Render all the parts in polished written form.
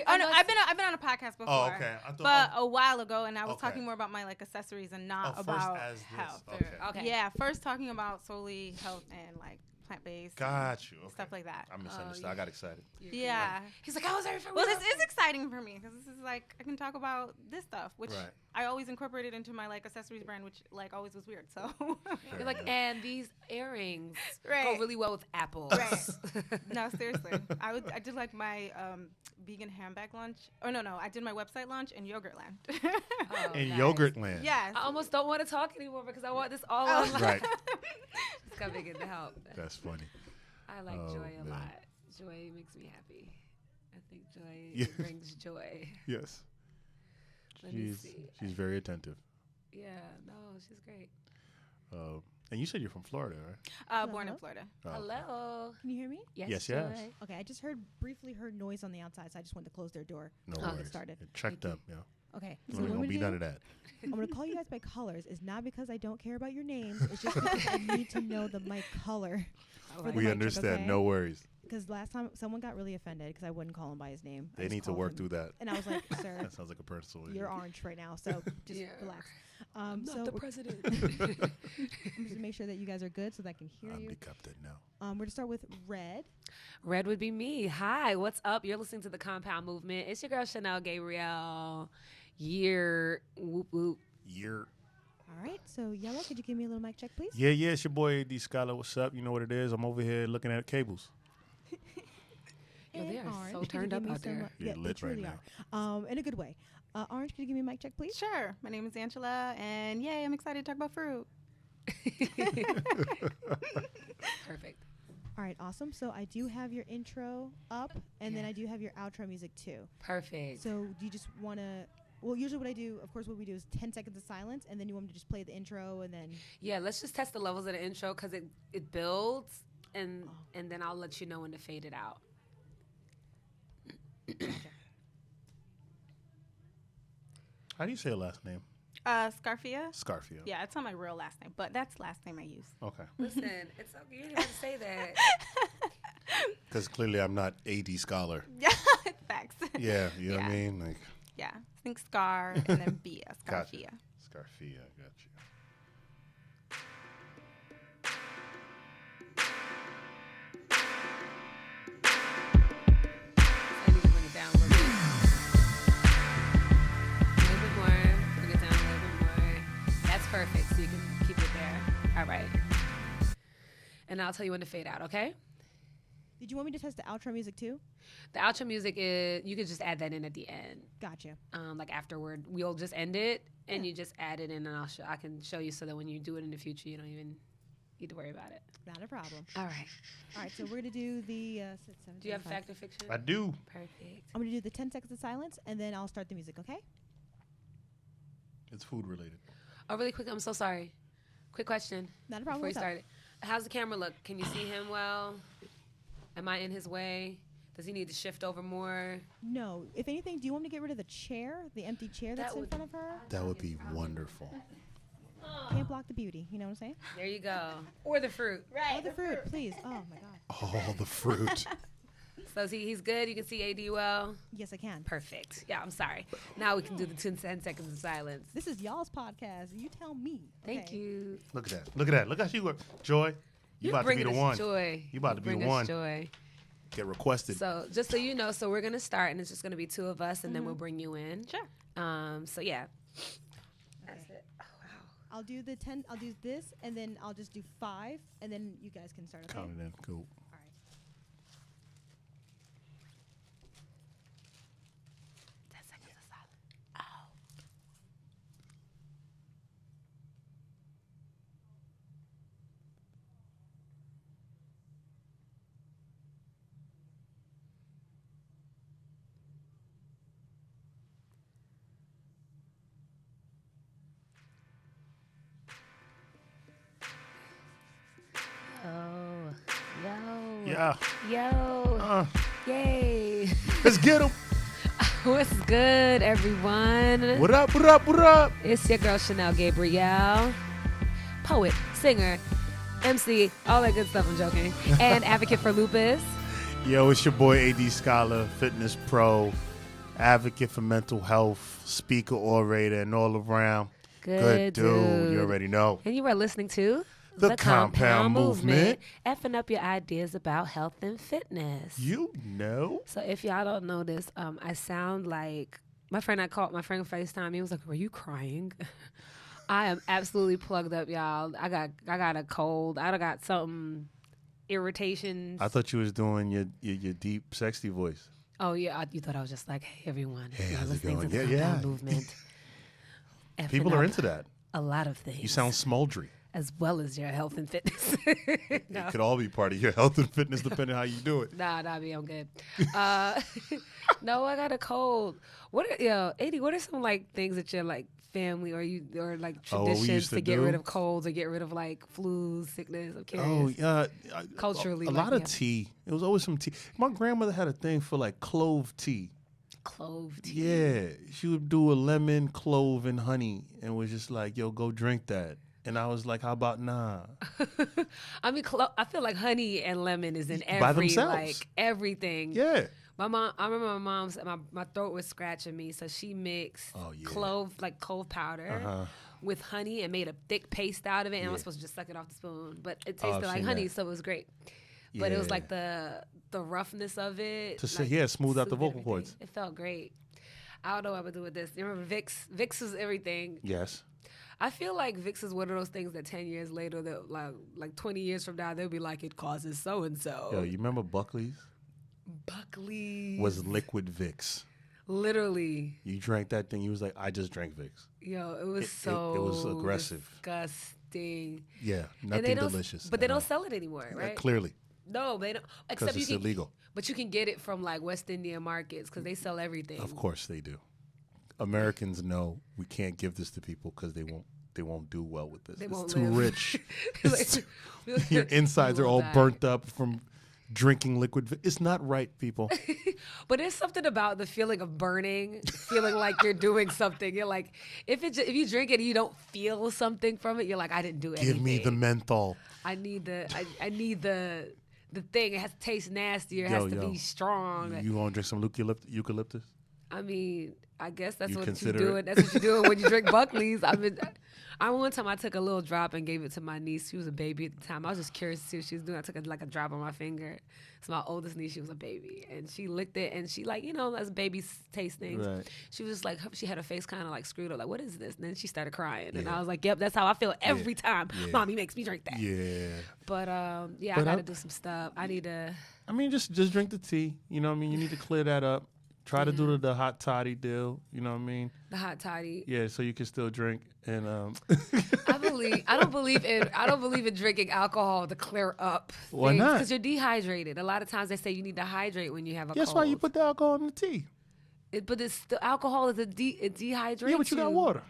Oh no, I've been on a podcast before. Oh, okay. But a while ago, and I was talking more about my like accessories and not about first as health. this. Okay. Yeah, first talking about solely health and like plant-based. Got you. Okay. Stuff like that. I misunderstood. I got excited. Yeah. He's like, how was everything? Well, this is exciting for me because this is like I can talk about this stuff, which Right. I always incorporated into my like accessories brand, which like always was weird. So You're like, and these earrings Right. go really well with apples. Right. No, seriously. I did like my vegan handbag launch. Oh no, I did my website launch in Yogurtland. In Yogurtland. Yes. I almost don't want to talk anymore because I want this all online. Right. Just coming in to help. That's funny. I like joy a man. lot. Joy makes me happy. I think joy brings joy. Yes. Let me see. She's very attentive. Yeah, no, she's great. And you said you're from Florida, right? Born in Florida. Oh, okay. Hello. Can you hear me? Yes. Joy. Okay, I just briefly heard noise on the outside, so I just wanted to close their door. No Get worries. started. It checked up, yeah. Okay, So so there what I'm won't be gonna none do, of that. I'm gonna call you guys by colors. It's not because I don't care about your names. It's just because I need to know the mic color. for the We mic check, understand. okay? No worries. Because last time someone got really offended because I wouldn't call him by his name. I They just need to called work him. through that. And I was like, sir, That sounds like a personal issue. you're orange right now, so just relax. I'm so not the we're- president. I'm just gonna make sure that you guys are good so that I can hear I'm you. the captain now. We're gonna start with red. Red would be me. Hi, what's up? You're listening to the Compound Movement. It's your girl, Shanelle Gabrielle. Whoop, whoop. Year. All right, so yellow, could you give me a little mic check, please? Yeah, it's your boy A.D. Scholar. What's up? You know what it is. I'm over here looking at cables. Yo, they And are orange, so could you turned give up me out some, there. Yeah, they lit right truly are. In a good way. Orange, could you give me a mic check, please? Sure. My name is Angela, and yay, I'm excited to talk about fruit. Perfect. All right, awesome. So I do have your intro up, and then I do have your outro music too. Perfect. So do you just want to? Well, usually what I do, of course, what we do is 10 seconds of silence, and then you want me to just play the intro, and then. Yeah, let's just test the levels of the intro because it builds, and then I'll let you know when to fade it out. How do you say your last name? Scarfia. Scarfia. Yeah, it's not my real last name, but that's last name I use. Okay. Listen, it's okay. You didn't have to say that. Because clearly I'm not A.D. Scholar. Yeah, facts. Yeah, you know what I Yeah. mean? Like, Yeah, think Scar and then Bia, Gotcha. Scarfia. Scarfia, got you. I need to bring it down a little bit. A little bit more. Bring it down a little bit more. That's perfect. So you can keep it there. All right. And I'll tell you when to fade out, okay? Did you want me to test the outro music too? The outro music is, you could just add that in at the end. Gotcha. Like afterward, we'll just end it and you just add it in and I can show you so that when you do it in the future, you don't even need to worry about it. Not a problem. All right. All right, so we're gonna do the. Do you have fact or fiction? I do. Perfect. I'm gonna do the 10 seconds of silence, and then I'll start the music. Okay? It's food related. Oh, really quick. I'm so sorry. Quick question. Not a problem. Before you What's up? start it. How's the camera look? Can you see him well? Am I in his way? Does he need to shift over more? No. If anything, do you want me to get rid of the chair, the empty chair that's in would- front of her? That would be wonderful. Can't block the beauty. You know what I'm saying? There you go. Or the fruit. Right. Oh, the fruit, please. Oh my God. All the fruit. So he's good. You can see AD well. Yes, I can. Perfect. Yeah, I'm sorry. Now we can do the 10 seconds of silence. This is y'all's podcast. You tell me. Thank okay? you. Look at that. Look at that. Look how she work. Joy, you about to be bringing the us one. Joy. You about to be bring the us one. Joy. Get requested. So just so you know, so we're gonna start, and it's just gonna be two of us, and then we'll bring you in. Sure. So yeah. Okay. That's it. Oh wow. I'll do the 10. I'll do this, and then I'll just do 5, and then you guys can start. Okay. Count it in. Cool. All right. 10 seconds of silence. Oh. Yeah. Yo. Yay. Let's get him. What's good, everyone? What up? What up? What up? It's your girl, Shanelle Gabrielle. Poet, singer, MC, all that good stuff, I'm joking. And advocate for lupus. Yo, it's your boy A.D. Scholar, fitness pro, advocate for mental health, speaker, orator, and all around good dude. You already know. And you are listening to The Compound Movement. Effing up your ideas about health and fitness. You know. So if y'all don't know this, I sound like my friend FaceTime me. He was like, "Were you crying?" I am absolutely plugged up, y'all. I got a cold. I got something irritations. I thought you was doing your deep, sexy voice. Oh yeah, you thought I was just like, "Hey everyone, Hey, you're how's it listening going?" to the Yeah, Compound yeah. Movement." People Effing are up into that. a lot of things. You sound smoldry. As well as your health and fitness. No. It could all be part of your health and fitness depending how you do it. Nah, I'm good. No, I got a cold. AD, what are some like things that your like family or like traditions used to to get do? rid of colds or get rid of like flus, sickness? I'm curious. Oh, yeah. Culturally, A like, lot of yeah. tea. It was always some tea. My grandmother had a thing for like clove tea. Clove tea. Yeah. She would do a lemon, clove, and honey and was just like, yo, go drink that. And I was like, how about nah? I mean, I feel like honey and lemon is in By every themselves. like everything. Yeah. My mom, I remember my mom's, my throat was scratching me, so she mixed Oh, yeah. clove powder Uh-huh. with honey and made a thick paste out of it, and I was Yeah. supposed to just suck it off the spoon, but it Oh, I've tasted like seen honey, that. so it was great. But it was Yeah. like the roughness of it. To say, like, yeah, smooth out the soothed vocal everything. cords. It felt great. I don't know what I would do with this. You remember Vicks? Vicks was everything. Yes. I feel like Vicks is one of those things that 10 years later, that like 20 years from now, they'll be like, it causes so and so. Yo, you remember Buckley's? Buckley Was liquid Vicks. literally. You drank that thing, you was like, I just drank Vicks. Yo, it was It was aggressive. disgusting. Yeah, And nothing they don't, delicious. but they at don't all. sell it anymore, right? Clearly, No, they don't. because Except it's you can, illegal. but you can get it from like West Indian markets because they sell everything. Of course they do. Americans know we can't give this to people because they won't do well with this. They It's won't too live. rich. Like, It's your insides you are will all die. burnt up from drinking liquid. It's not right, people. But there's something about the feeling of burning, feeling like you're doing something. You're like, if you drink it and you don't feel something from it, you're like, I didn't do anything. Give me the menthol. I need the thing. It has to taste nastier. It Yo, has to be strong. You want to drink some eucalyptus? I mean, I guess that's You what you're consider doing. it? That's what you're doing when you drink Buckley's. One time I took a little drop and gave it to my niece. She was a baby at the time. I was just curious to see what she was doing. I took a drop on my finger. It's my oldest niece. She was a baby, and she licked it, and she as babies taste things. Right. She was just like, she had her face kind of like screwed up, like, what is this? And then she started crying, and Yeah. I was like, yep, that's how I feel every time. Yeah. Mommy makes me drink that. Yeah. But I But got to do some stuff. I need to. I mean, just drink the tea. You know what I mean? You need to clear that up. Try to do the hot toddy deal. You know what I mean? The hot toddy. Yeah, so you can still drink. And I don't believe in drinking alcohol to clear up. Why not? Because you're dehydrated. A lot of times they say you need to hydrate when you have a that's cold. why you put the alcohol in the tea. But the alcohol is it dehydrates. Yeah, but you got water.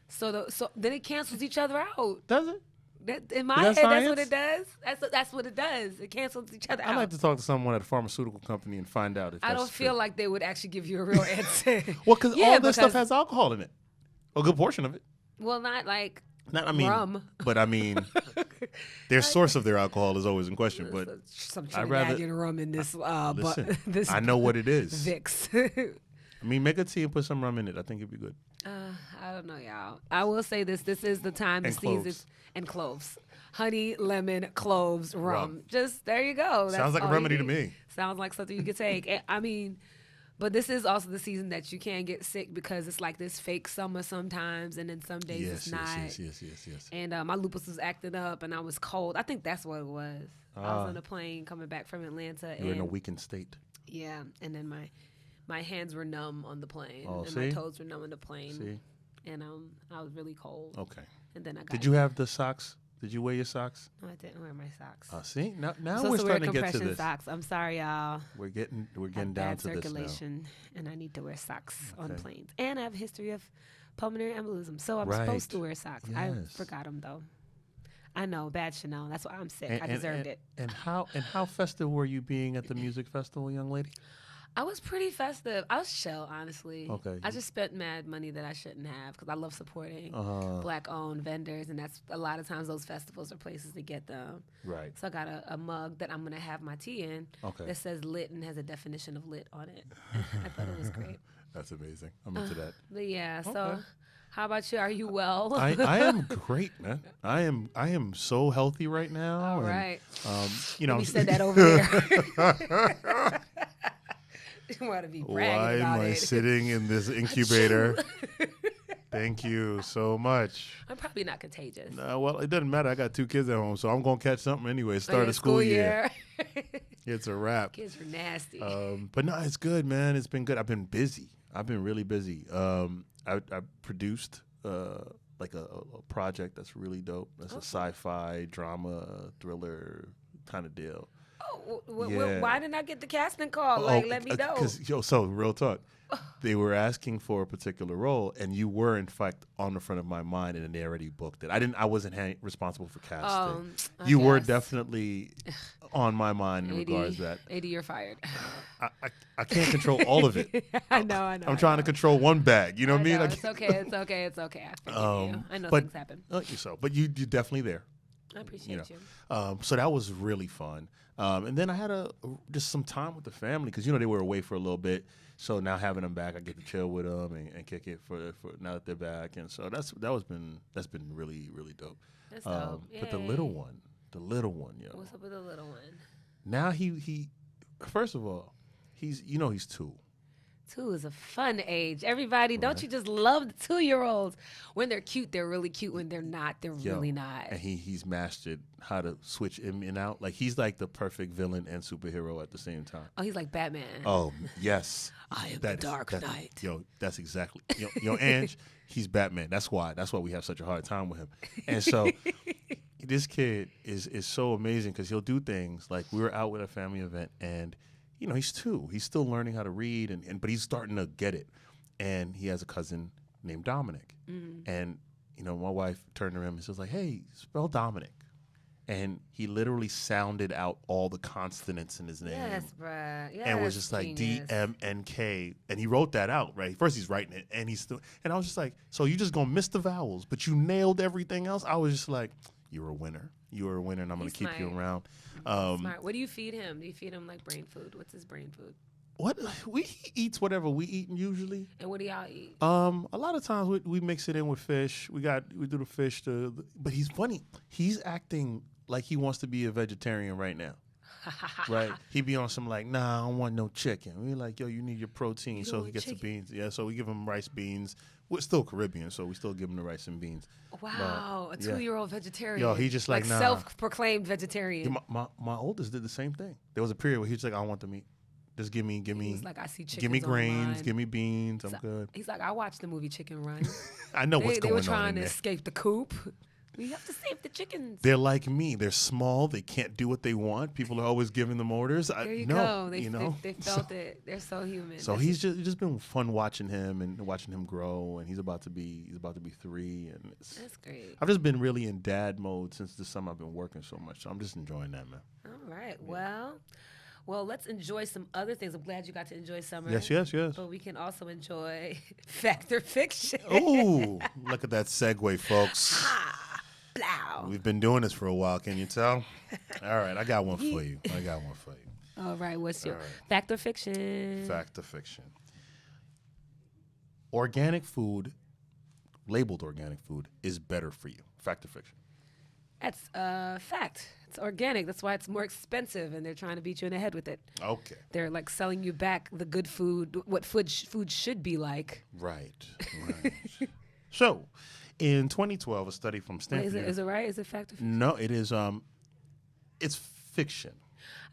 So then it cancels each other out. Does it? In my Is head, that that's what science? it does. That's what it does. It cancels each other I'd out. like to talk to someone at a pharmaceutical company and find out if I that's don't feel true. like they would actually give you a real answer. Well, because Yeah, all this stuff because- has alcohol in it. A good portion of it. Well, not like Not, I mean, rum. But I mean, their source of their alcohol is always in question. But some I'd rather- Trinidadian rum in this. listen, this I know what it is. Vicks. I mean, make a tea and put some rum in it. I think it'd be good. I don't know, y'all. I will say this. This is the time, the And season, cloves. and cloves. Honey, lemon, cloves, rum. Rum. Just, there you go. That's Sounds like a all you remedy to need. me. Sounds like something you could take. I mean, but this is also the season that you can get sick because it's like this fake summer sometimes, and then some days it's not. Yes. And my lupus was acting up, and I was cold. I think that's what it was. I was on a plane coming back from Atlanta. You're in a and weakened state. yeah, and then my hands were numb on the plane, Oh, and see? my toes were numb on the plane, See? and I was really cold. Okay. And then I got. Did you have the socks? Did you wear your socks? No, I didn't wear my socks. See? Now I'm we're supposed to wear starting to get to compression this. socks. I'm sorry, y'all. We're getting I have down bad to this now. circulation, and I need to wear socks on Okay. planes. And I have a history of pulmonary embolism, so I'm Right. supposed to wear socks. I Yes. forgot them though. I know, bad Chanel. That's why I'm sick. I deserved it. And how festive were you being at the music festival, young lady? I was pretty festive. I was chill, honestly. Okay. I just spent mad money that I shouldn't have because I love supporting Uh-huh. Black-owned vendors, and that's a lot of times those festivals are places to get them. Right. So I got a mug that I'm gonna have my tea in Okay. that says lit and has a definition of lit on it. I thought it was great. That's amazing. I'm into that. But yeah, so Okay. how about you? Are you well? I am great, man. I am so healthy right now. All and, right. you know, Let me send that over there. You want to be bragging why am about I it. sitting in this incubator? Thank you so much. I'm probably not contagious. Well, it doesn't matter. I got 2 kids at home, so I'm gonna catch something anyway. Start Oh, yeah, a school year. year. It's a wrap. Kids are nasty. But no, it's good, man. It's been good. I've been busy. I've been really busy. I produced like a project that's really dope. That's a sci-fi drama thriller kind of deal. Oh, Yeah. why didn't I get the casting call? Like, let me know. So real talk. They were asking for a particular role, and you were in fact on the front of my mind, and they already booked it. I wasn't responsible for casting. You were definitely on my mind in regards to that. A.D, you're fired. I can't control all of it. I know. I'm trying to control one bag. You know what I mean? It's okay. It's okay. It's okay. I forgive you. I know but- things happen. But you're definitely there. I appreciate you. So that was really fun. And then I had just some time with the family because they were away for a little bit. So now having them back, I get to chill with them and kick it for now that they're back. And so that's been really, really dope. That's dope. But the little one, yo. What's up with the little one? Now he first of all, he's 2. 2 is a fun age. Everybody, don't you just love the 2-year-olds? When they're cute, they're really cute. When they're not, they're really not. And he's mastered how to switch in and out. Like he's like the perfect villain and superhero at the same time. Oh, he's like Batman. Oh, yes. I am the Dark Knight. Yo, that's exactly. Ange, he's Batman. That's why we have such a hard time with him. And so this kid is so amazing because he'll do things like we were out with a family event and he's 2. He's still learning how to read but he's starting to get it. And he has a cousin named Dominic. Mm-hmm. And my wife turned to him and was like, "Hey, spell Dominic." And he literally sounded out all the consonants in his name. Yes, bruh. Yes, and was just like DMNK. And he wrote that out, right? First he's writing it and and I was just like, so you just gonna miss the vowels, but you nailed everything else? I was just like, you're a winner. You are a winner and I'm gonna keep you around. Smart. What do you feed him? Do you feed him like brain food? What's his brain food? He eats whatever we eat usually. And what do y'all eat? A lot of times we mix it in with fish. We do the fish but he's funny. He's acting like he wants to be a vegetarian right now. Right? He be on some like, nah, I don't want no chicken. We like, yo, you need your protein, so he gets the beans. Yeah, so we give him rice, beans. We're still Caribbean, so we still give him the rice and beans. Wow, a 2-year-old vegetarian. Yo, he just like nah. Self-proclaimed vegetarian. Yeah, my oldest did the same thing. There was a period where he was like, I don't want the meat. Just give me. He's like, I see chickens give me grains, online. give me beans. I'm good. He's like, I watched the movie Chicken Run. I know what's going on. They were trying to there. escape the coop. We have to save the chickens. They're like me. They're small. They can't do what they want. People are always giving them orders. There you go. They felt it. They're so human. So he's just been fun watching him and watching him grow. And he's about to be 3. And that's great. I've just been really in dad mode since this summer. I've been working so much. So I'm just enjoying that, man. All right. Yeah. Well, let's enjoy some other things. I'm glad you got to enjoy summer. Yes. But we can also enjoy Fact or Fiction. Oh, look at that segue, folks. Blow. We've been doing this for a while, can you tell? All right, I got one for you. All right, what's your Fact or Fiction? Fact or Fiction. Organic food, labeled organic food, is better for you. Fact or Fiction? That's a fact. It's organic. That's why it's more expensive, and they're trying to beat you in the head with it. Okay. They're like selling you back the good food, what food should be like. Right. So, in 2012, a study from Stanford. Wait, is it right? Is it fact or fiction? No, it is. It's fiction.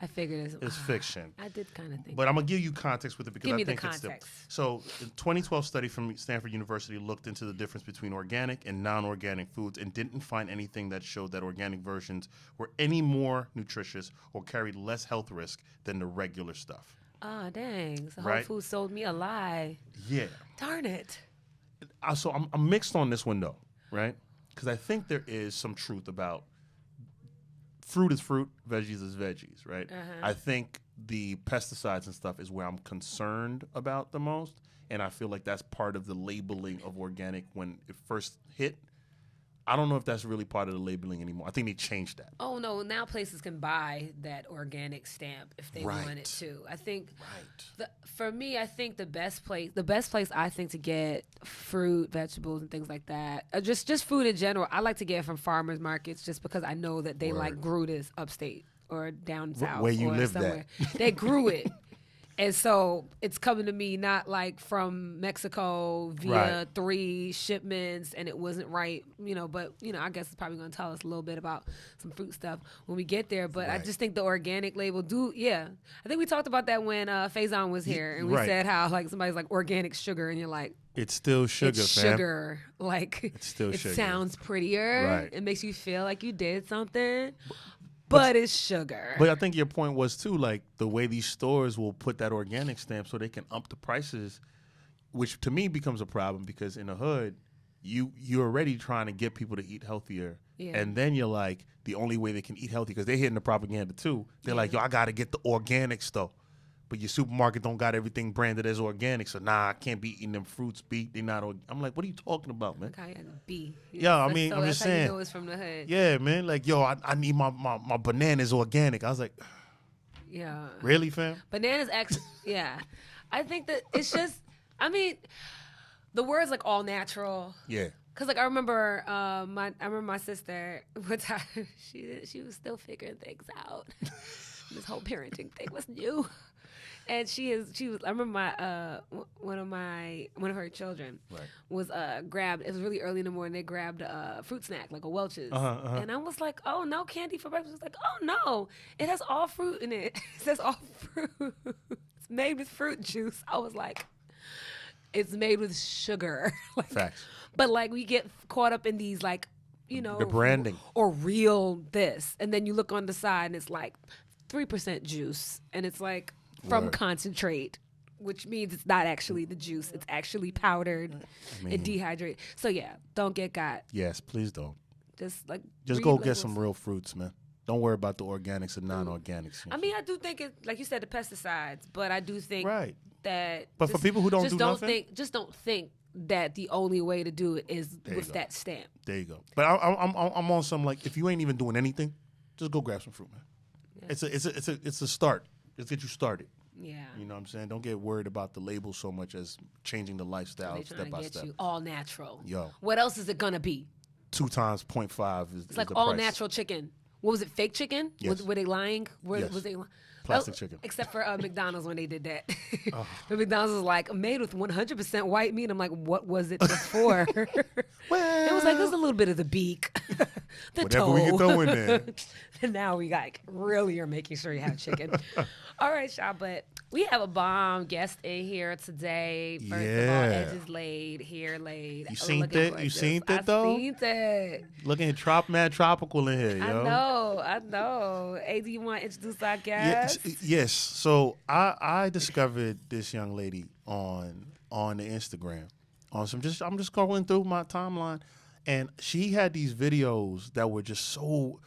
I figured it's fiction. I did kind of think. But I'm gonna give you context with it because Give me I think the it's context. So, the 2012 study from Stanford University looked into the difference between organic and non-organic foods and didn't find anything that showed that organic versions were any more nutritious or carried less health risk than the regular stuff. Oh, dang! So Right? Whole Foods sold me a lie. Yeah. Darn it. So I'm mixed on this one though, right? Because I think there is some truth about fruit is fruit, veggies is veggies, right? I think the pesticides and stuff is where I'm concerned about the most, and I feel like that's part of the labeling of organic when it first hit. I don't know if that's really part of the labeling anymore. I think they changed that. Oh no! Now places can buy that organic stamp if they want it to. I think. For me, I think the best place I think to get fruit, vegetables, and things like that, just food in general. I like to get from farmers markets just because I know that they like grew this upstate or down south where you or live somewhere. They grew it. And so it's coming to me not like from Mexico via 3 shipments and it wasn't right, but, I guess it's probably going to tell us a little bit about some fruit stuff when we get there. But I just think the organic label I think we talked about that when Faison was here and we said how like somebody's like organic sugar and you're like, it's still sugar, it's fam. Sugar. Like, it's still it sugar. sounds prettier. Right. It makes you feel like you did something. But it's sugar. But I think your point was, too, like, the way these stores will put that organic stamp so they can up the prices, which to me becomes a problem because in the hood, you're already trying to get people to eat healthier. Yeah. And then you're like, the only way they can eat healthy, because they're hitting the propaganda, too. They're like, yo, I got to get the organic stuff. But your supermarket don't got everything branded as organic, so I can't be eating them fruits. They not. I'm like, what are you talking about, man? Yeah, I mean, I'm just saying. How you know it's from the hood. Yeah, man. Like, yo, I need my bananas organic. I was like, yeah, really, fam? Bananas, yeah. I think that it's just. I mean, the word's like all natural. Yeah. Cause like I remember my sister. One time she was still figuring things out. This whole parenting thing was new. And she was. I remember one of her children was grabbed. It was really early in the morning. They grabbed a fruit snack like a Welch's, and I was like, "Oh, no candy for breakfast." She was like, "Oh no, it has all fruit in it. It says all fruit. It's made with fruit juice." I was like, "It's made with sugar." Like, facts. But like we get caught up in these like the branding or real this, and then you look on the side and it's like 3% juice, and it's like. From concentrate, which means it's not actually the juice. It's actually powdered and dehydrated. So, yeah, don't get got. Yes, please don't. Just go get some real fruits, man. Don't worry about the organics and non-organics. I mean, I do think it, like you said, the pesticides, but I do think that. But for people who don't do nothing, don't think that the only way to do it is with that stamp. There you go. But I'm on some like if you ain't even doing anything, just go grab some fruit, man. Yeah. It's a start. Let's get you started. Yeah. You know what I'm saying? Don't get worried about the label so much as changing the lifestyle step by step. You all natural. Yo. What else is it going to be? 2 times 0.5 is It's like the all price. natural chicken. What was it, fake chicken? Yes. Were they lying? Yes. Was they Plastic chicken. Except for McDonald's when they did that. But McDonald's was like, made with 100% white meat. I'm like, what was it before? Well, it was like, there's a little bit of the beak, the whatever toe. we can throw in there. And now we like really are making sure you have chicken. All right, y'all, but we have a bomb guest in here today. First of all, edges laid, hair laid. You seen that? You seen that though? I seen that. Looking at mad tropical in here, yo. I know. A, do you want to introduce our guest? Yes. So I discovered this young lady on the Instagram. I'm just going through my timeline, and she had these videos that were just so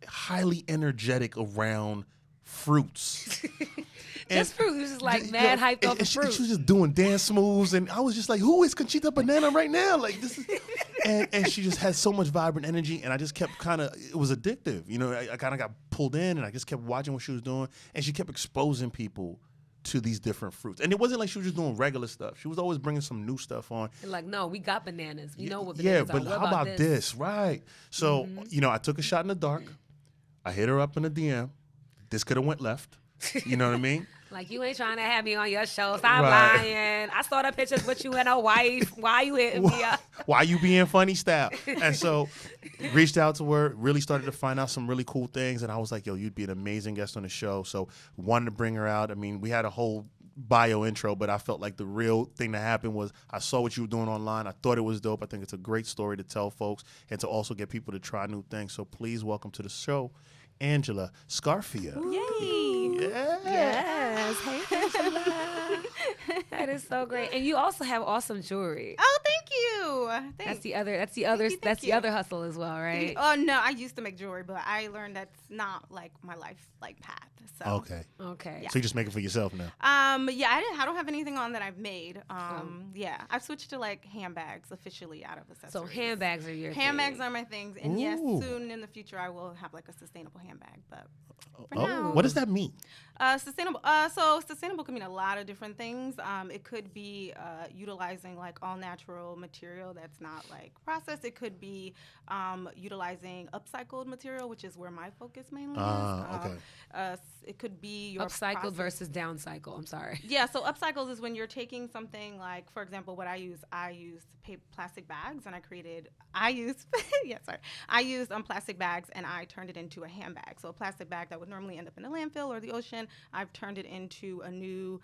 highly energetic around fruits. Just fruit. It was just like mad hyped off of fruit. She was just doing dance moves, and I was just like, "Who is Conchita Banana right now?" Like this is, and she just had so much vibrant energy, and I just kept it was addictive. You know, I kind of got pulled in, and I just kept watching what she was doing, and she kept exposing people to these different fruits. And it wasn't like she was just doing regular stuff. She was always bringing some new stuff on. And like, no, we got bananas. We know what bananas are. Yeah, but how about this? Right. So, I took a shot in the dark. I hit her up in a DM. This could have went left. You know what I mean? Like, you ain't trying to have me on your show. Stop lying. I saw the pictures with you and a wife. Why you hitting me up? Why you being funny style? And so reached out to her, really started to find out some really cool things. And I was like, yo, you'd be an amazing guest on the show. So wanted to bring her out. I mean, we had a whole bio intro, but I felt like the real thing that happened was I saw what you were doing online. I thought it was dope. I think it's a great story to tell folks and to also get people to try new things. So please welcome to the show, Angela Scarfia. Yay! Yeah. Yes. Hey, Angela. That is so great. And you also have awesome jewelry. Oh, thank you. Thanks. That's the other hustle as well, right? Oh no, I used to make jewelry, but I learned that's not like my life path. So Okay. Okay. So you just make it for yourself now. yeah, I don't have anything on that I've made. Yeah, I've switched to like handbags officially out of accessories. So handbags are your Handbags thing. are my things, and yes, Ooh. soon in the future I will have like a sustainable handbag. But for now, What does that mean? sustainable. So sustainable can mean a lot of different things. It could be utilizing like all natural material that's not like processed. It could be utilizing upcycled material, which is where my focus mainly is. Okay. It could be your Upcycled versus downcycle. I'm sorry. Yeah, so upcycled is when you're taking something like, for example, what I used plastic bags, and I used plastic bags, and I turned it into a handbag. So a plastic bag that would normally end up in a landfill or the ocean, I've turned it into a new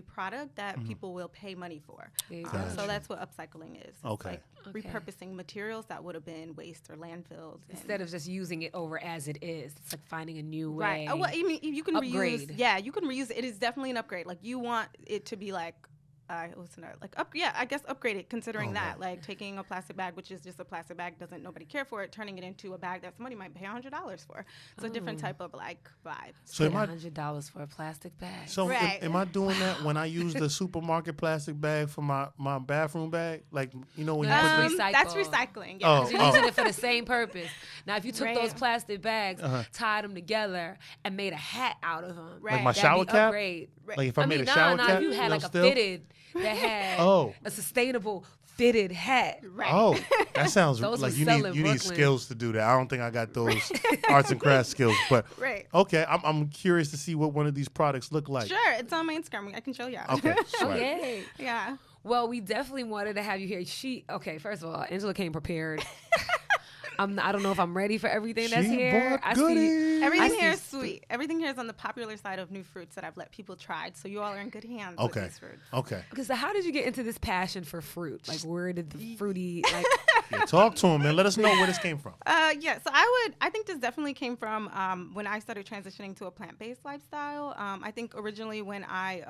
product that people will pay money for. So that's what upcycling is. It's Okay. like repurposing materials that would have been waste or landfills. Instead of just using it over as it is, it's like finding a new way. Right. Well, I mean, you can Upgrade. reuse. Yeah, you can reuse it. It is definitely an upgrade. Like you want it to be like, I guess upgraded. Considering that, like taking a plastic bag, which is just a plastic bag, nobody care for it, turning it into a bag that somebody might pay $100 for. It's a different type of like vibe. So am I $100 for a plastic bag. So Right. am I doing that when I use the supermarket plastic bag for my bathroom bag? Like, you know, when you No, put the, That's recycle. recycling. Yeah. Oh. You're using it for the same purpose. Now, if you took Right. those plastic bags, tied them together, and made a hat out of them, Right. like my That'd shower cap? upgrade. Like if I made a nah, shower nah, cap, if you had like a still? fitted that had a sustainable fitted hat. Right. Oh, that sounds Those like was you selling need Brooklyn. skills to do that. I don't think I got those arts and crafts skills. But Right. okay, I'm curious to see what one of these products look like. Sure, it's on my Instagram. I can show you. Okay, swag. Okay. Yeah. Well, we definitely wanted to have you here. First of all, Angela came prepared. I don't know if I'm ready for everything that's She here. bought goodies. Everything here is sweet. Everything here is on the popular side of new fruits that I've let people try. So you all are in good hands with these fruits. Okay. Okay, so how did you get into this passion for fruit? Like, where did the fruity, like, Yeah, talk to him, man. Let us know where this came from. Yeah, so I think this definitely came from when I started transitioning to a plant-based lifestyle. I think originally when I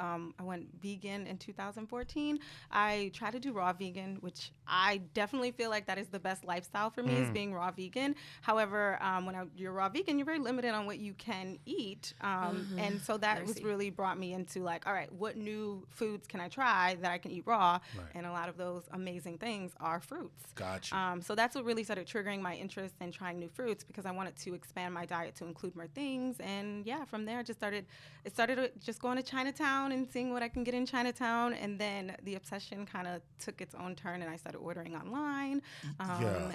went vegan in 2014, I tried to do raw vegan, which I definitely feel like that is the best lifestyle for me, is being raw vegan. However, when you're raw vegan, you're very limited on what you can eat. And so that was really brought me into like, all right, what new foods can I try that I can eat raw? Right. And a lot of those amazing things are fruits. Gotcha. So that's what really started triggering my interest in trying new fruits, because I wanted to expand my diet to include more things. And yeah, from there, it started just going to Chinatown and seeing what I can get in Chinatown. And then the obsession kind of took its own turn, and I started ordering online.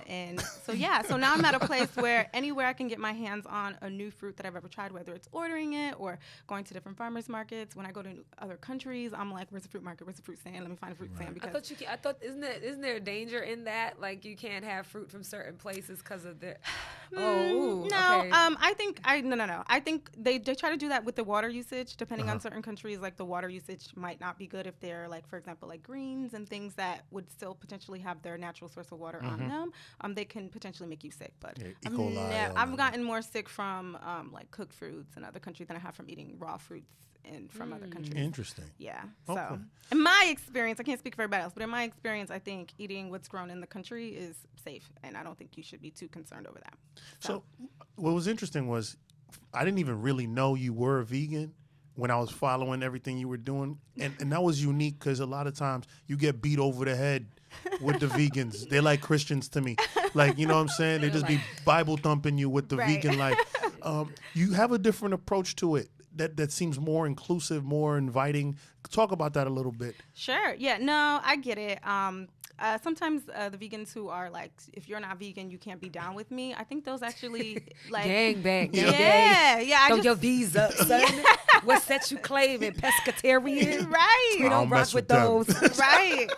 And so now I'm at a place where anywhere I can get my hands on a new fruit that I've ever tried, whether it's ordering it or going to different farmers markets. When I go to other countries, I'm like, where's the fruit market? Where's the fruit stand? Let me find a fruit stand. Because I thought, isn't there a danger in that? Like, you can't have fruit from certain places because of the. No. Okay. I think I think they try to do that with the water usage. Depending on certain countries, like the water usage might not be good if they're like, for example, like greens and things that would still potentially have their natural source of water on them. They can potentially make you sick. But E. coli, I've gotten more sick from like cooked fruits in other countries than I have from eating raw fruits from other countries. Interesting. Yeah. Okay. So in my experience, I can't speak for everybody else, but in my experience, I think eating what's grown in the country is safe, and I don't think you should be too concerned over that. So what was interesting was I didn't even really know you were a vegan when I was following everything you were doing. And that was unique because a lot of times you get beat over the head with the vegans. They're like Christians to me. Like, you know what I'm saying? They just be Bible thumping you with the vegan life. You have a different approach to it that seems more inclusive, more inviting. Talk about that a little bit. Sure. Yeah. No, I get it. Sometimes the vegans who are like, if you're not vegan, you can't be down with me. I think those actually like Gang bang. Yeah. Throw your V's up, son. What set you claiming? Pescatarian? Right. We don't rock with those. Right.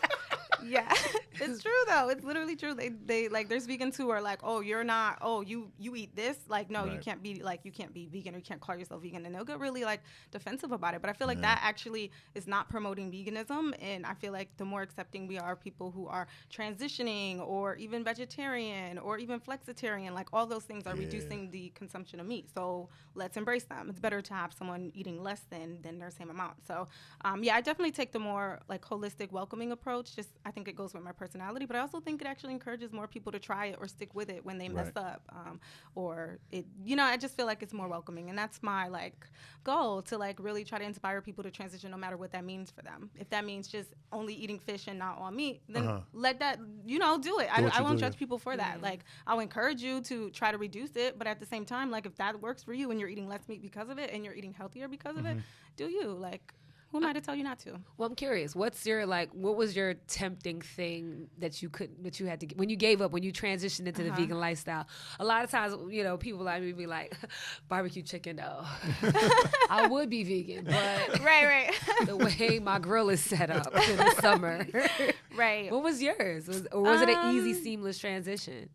Yeah, it's true though. It's literally true. They like, there's vegans who are like, oh, you're not. Oh, you eat this. Like, no, you can't be vegan, or you can't call yourself vegan, and they'll get really like defensive about it. But I feel like that actually is not promoting veganism, and I feel like the more accepting we are, people who are transitioning or even vegetarian or even flexitarian, like all those things are reducing the consumption of meat. So let's embrace them. It's better to have someone eating less than their same amount. So I definitely take the more like holistic, welcoming approach. Just I think it goes with my personality. personality, but I also think it actually encourages more people to try it or stick with it when they mess up, or it, I just feel like it's more welcoming, and that's my like goal, to like really try to inspire people to transition no matter what that means for them. If that means just only eating fish and not all meat, then let that, do it. I won't judge people for that. Like, I'll encourage you to try to reduce it, but at the same time, like, if that works for you and you're eating less meat because of it and you're eating healthier because of it, do you. Like, who am I to tell you not to? Well, I'm curious. What was your tempting thing that you had to, when you gave up, when you transitioned into the vegan lifestyle? A lot of times, people like me be like, barbecue chicken, though. I would be vegan, but right. the way my grill is set up in the summer. Right. What was yours? Or was it an easy, seamless transition?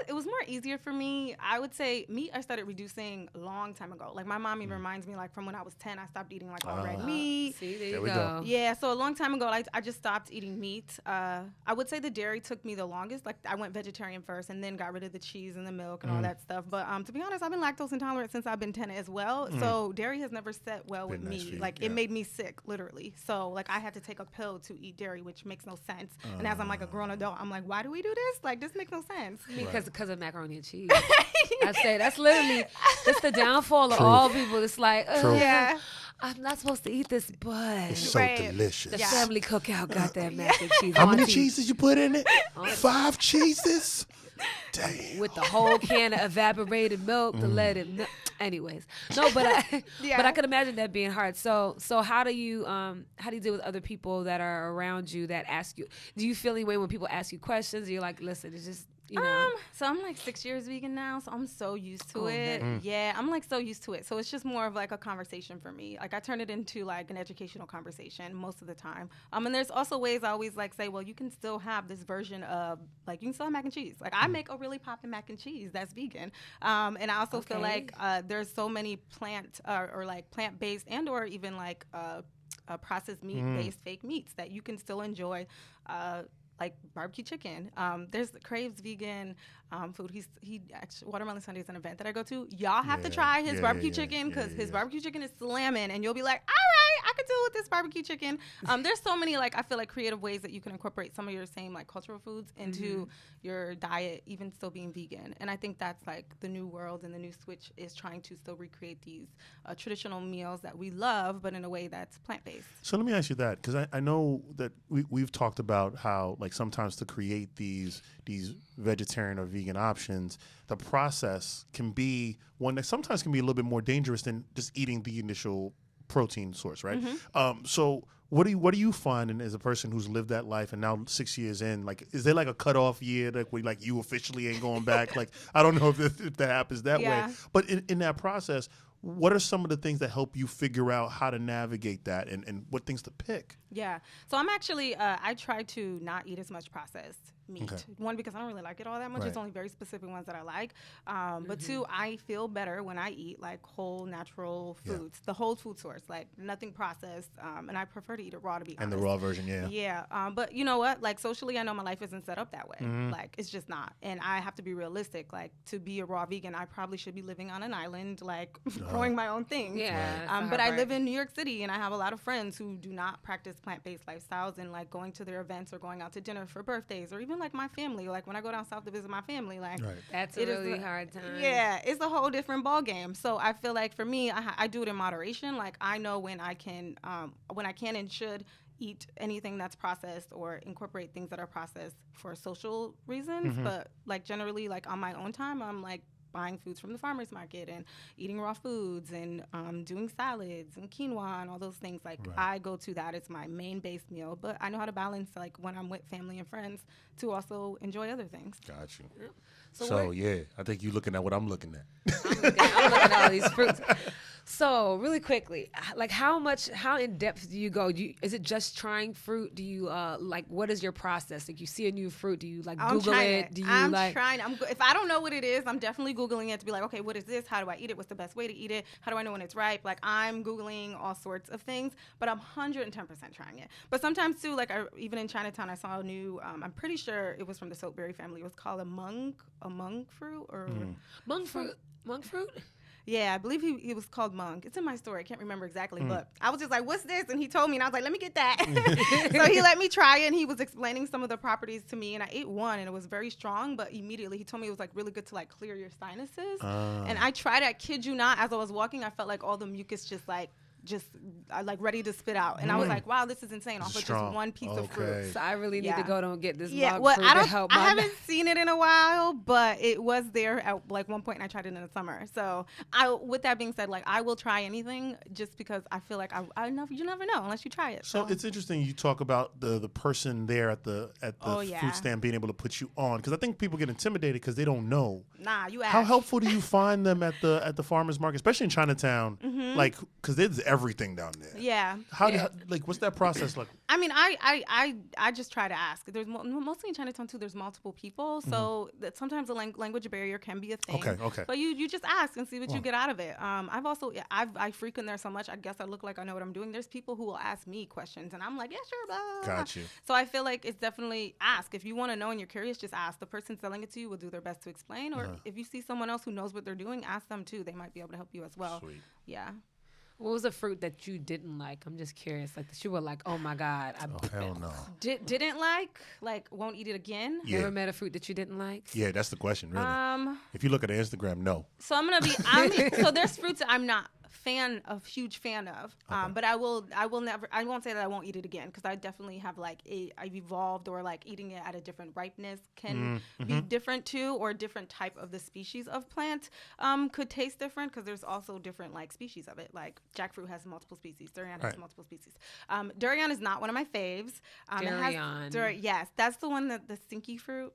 It was more easier for me. I would say meat I started reducing a long time ago. Like, my mom even reminds me, like, from when I was 10, I stopped eating like all red meat. See, there you go. Yeah, so a long time ago, I just stopped eating meat. I would say the dairy took me the longest. Like, I went vegetarian first and then got rid of the cheese and the milk and all that stuff. But to be honest, I've been lactose intolerant since I've been 10 as well. So dairy has never set well with me. Like, it made me sick, literally. So, like, I had to take a pill to eat dairy, which makes no sense. And as I'm like a grown adult, I'm like, why do we do this? Like, this makes no sense. Because of macaroni and cheese. I say that's literally the downfall of all people. It's like, yeah. I'm not supposed to eat this, but It's so delicious. The family cookout got that mac and cheese. How many cheeses you put in it? 5 cheeses? Damn. With the whole can of evaporated milk to let it. Anyways, no, but I could imagine that being hard. So how do you deal with other people that are around you that ask you? Do you feel any way when people ask you questions? You're like, listen, it's just. So I'm like 6 years vegan now, so I'm so used to it. Yeah, I'm like so used to it. So it's just more of like a conversation for me. Like, I turn it into like an educational conversation most of the time. And there's also ways I always like say, well, you can still have this version of, like, you can still have mac and cheese. Like, I make a really poppin' mac and cheese that's vegan. And I also feel like there's so many plant or like plant-based and or even like processed meat-based fake meats that you can still enjoy. Like barbecue chicken. There's Crave's vegan food. He actually, Watermelon Sunday is an event that I go to. Y'all have to try his barbecue chicken, because his barbecue chicken is slamming, and you'll be like, all right, I could deal with this barbecue chicken. There's so many, like, I feel like creative ways that you can incorporate some of your same like cultural foods into your diet, even still being vegan. And I think that's like the new world, and the new switch is trying to still recreate these traditional meals that we love, but in a way that's plant-based. So let me ask you that, because I know that we've talked about how, like, sometimes to create these vegetarian or vegan options, the process can be one that sometimes can be a little bit more dangerous than just eating the initial protein source, right? So what do you find, and as a person who's lived that life and now 6 years in, like, is there like a cutoff year that we, like, you officially ain't going back? Like, I don't know if that happens that way, but in that process, what are some of the things that help you figure out how to navigate that and what things to pick? Yeah. So I'm actually, I try to not eat as much processed meat. Okay. One, because I don't really like it all that much. Right. It's only very specific ones that I like. But two, I feel better when I eat like whole natural foods, the whole food source, like nothing processed. And I prefer to eat it raw, to be honest. And the raw version, Yeah. But you know what? Like, socially, I know my life isn't set up that way. Like, it's just not. And I have to be realistic. Like, to be a raw vegan, I probably should be living on an island, like growing my own things. Yeah. But I live in New York City, and I have a lot of friends who do not practice plant-based lifestyles, and like going to their events or going out to dinner for birthdays, or even like my family. Like, when I go down south to visit my family, like that's a really hard time. Yeah, it's a whole different ball game. So I feel like for me, I do it in moderation. Like, I know when I can and should eat anything that's processed or incorporate things that are processed for social reasons. But like generally, like on my own time, I'm like buying foods from the farmer's market and eating raw foods and doing salads and quinoa and all those things. Like, I go to that as my main base meal, but I know how to balance, like, when I'm with family and friends, to also enjoy other things. Got you. Yep. So yeah, I think you're looking at what I'm looking at. I'm looking at all these fruits. So really quickly, like, how in depth do you go? Is it just trying fruit? Do you like, what is your process? Like, you see a new fruit, do you like Google it? Do you if I don't know what it is, I'm definitely Googling it to be like, okay, what is this? How do I eat it? What's the best way to eat it? How do I know when it's ripe? Like, I'm Googling all sorts of things, but I'm 110% trying it. But sometimes too, like, even in Chinatown, I saw a new, I'm pretty sure it was from the soapberry family. It was called a monk fruit or monk fruit. Yeah, I believe he was called Monk. It's in my story. I can't remember exactly, but I was just like, what's this? And he told me, and I was like, let me get that. So he let me try it, and he was explaining some of the properties to me, and I ate one, and it was very strong, but immediately he told me it was like really good to like clear your sinuses. And I tried it, I kid you not, as I was walking, I felt like all the mucus just like ready to spit out, and I was like, wow, this is insane off of just one piece of fruit. So I really need to go and get this monk well, fruit to help I haven't seen it in a while, but it was there at like one point, and I tried it in the summer. So with that being said, like I will try anything just because I feel like I know you never know unless you try it. So it's interesting you talk about the person there at the fruit stand being able to put you on, because I think people get intimidated because they don't know. Nah, you ask. How helpful do you find them at the farmers market, especially in Chinatown? Like, because there's everything down there. Yeah. How like what's that process like? I mean, I just try to ask. There's mostly in Chinatown too. There's multiple people, so that sometimes the language barrier can be a thing. Okay. But you just ask and see what you get out of it. I frequent there so much. I guess I look like I know what I'm doing. There's people who will ask me questions, and I'm like, yeah, sure, blah. Got you. So I feel like it's definitely ask. If you want to know and you're curious, just ask. The person selling it to you will do their best to explain. Or if you see someone else who knows what they're doing, ask them too. They might be able to help you as well. Sweet. Yeah. What was a fruit that you didn't like? I'm just curious. Like that you were like, oh my God. Hell no. Didn't like won't eat it again. Yeah. Never met a fruit that you didn't like? Yeah, that's the question, really. If you look at her Instagram, no. So so there's fruits that I'm not huge fan of. But I won't say that I won't eat it again, because I definitely have I've evolved, or like eating it at a different ripeness can be different too, or different type of the species of plant could taste different, because there's also different like species of it. Like jackfruit has multiple species, durian has multiple species. Durian is not one of my faves. Yes, that's the one that the stinky fruit.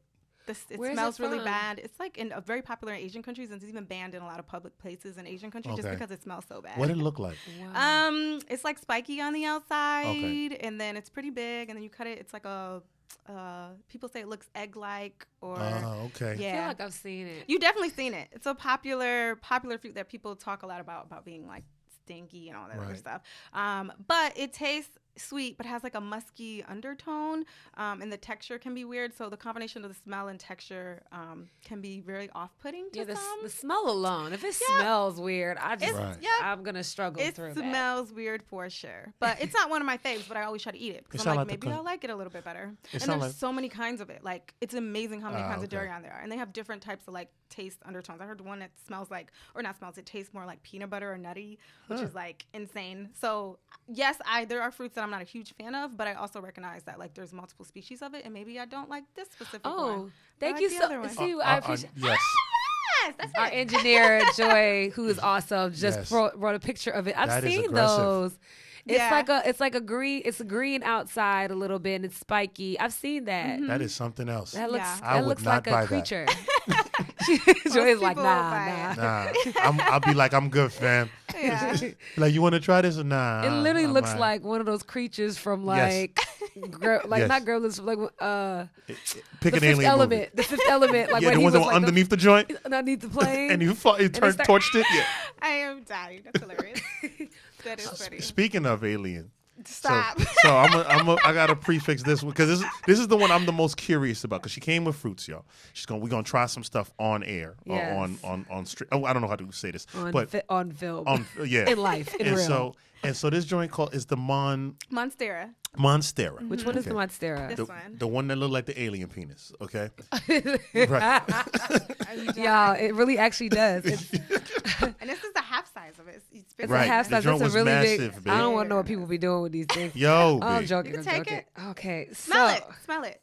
It smells really bad. It's like in very popular in Asian countries, and it's even banned in a lot of public places in Asian countries just because it smells so bad. What did it look like? Wow. It's like spiky on the outside, and then it's pretty big, and then you cut it. It's like a people say it looks egg-like, or okay. Yeah. I feel like I've seen it. You've definitely seen it. It's a popular fruit that people talk a lot about being like stinky and all that other stuff. But it tastes sweet, but has like a musky undertone, and the texture can be weird. So the combination of the smell and texture can be very off-putting to some. The smell alone. If it smells weird, I'm gonna struggle through that. It smells weird for sure, but it's not one of my faves. But I always try to eat it because I'm like, maybe I'll like it a little bit better. And there's so many kinds of it. Like, it's amazing how many kinds of durian there are, and they have different types of like taste undertones. I heard one that smells like, or not smells, it tastes more like peanut butter or nutty, which is like insane. So yes, there are fruits that I'm not a huge fan of, but I also recognize that like there's multiple species of it, and maybe I don't like this specific one. Oh, thank you so. See, I appreciate. Yes. That's Our it. engineer Joy, who is awesome, just brought a picture of it. I've seen those. It's like a green. It's a green outside a little bit, and it's spiky. I've seen that. That is something else. That looks. Yeah. That looks like a creature. Joy's like, nah. I'll be like, I'm good, fam. Yeah. Like, you want to try this or nah? It literally looks like one of those creatures from like, not Girls, like pick the an Fifth alien Element. movie. The Fifth Element, like Yeah, when the he ones was that were like underneath the joint, underneath the plane, and he torched it. Yeah. I am dying. That's hilarious. That is funny. Speaking of alien. Stop. So I gotta prefix this one, because this is the one I'm the most curious about, because she came with fruits, y'all. We're gonna try some stuff on air, Yes. on street. Oh, I don't know how to say this, but on film, in life, in and real. So this joint is the Monstera. Monstera. Which one is the Monstera? This one. The one that looked like the alien penis. Okay. Right. Y'all, it really actually does. It's And this is the half size of it. It's bigger. Right. a half The size. joint That's a was really massive, big. babe. I don't want to know what people be doing with these things. Yo, I'm babe. joking. You I'm can take joking. it. Okay, Smell it.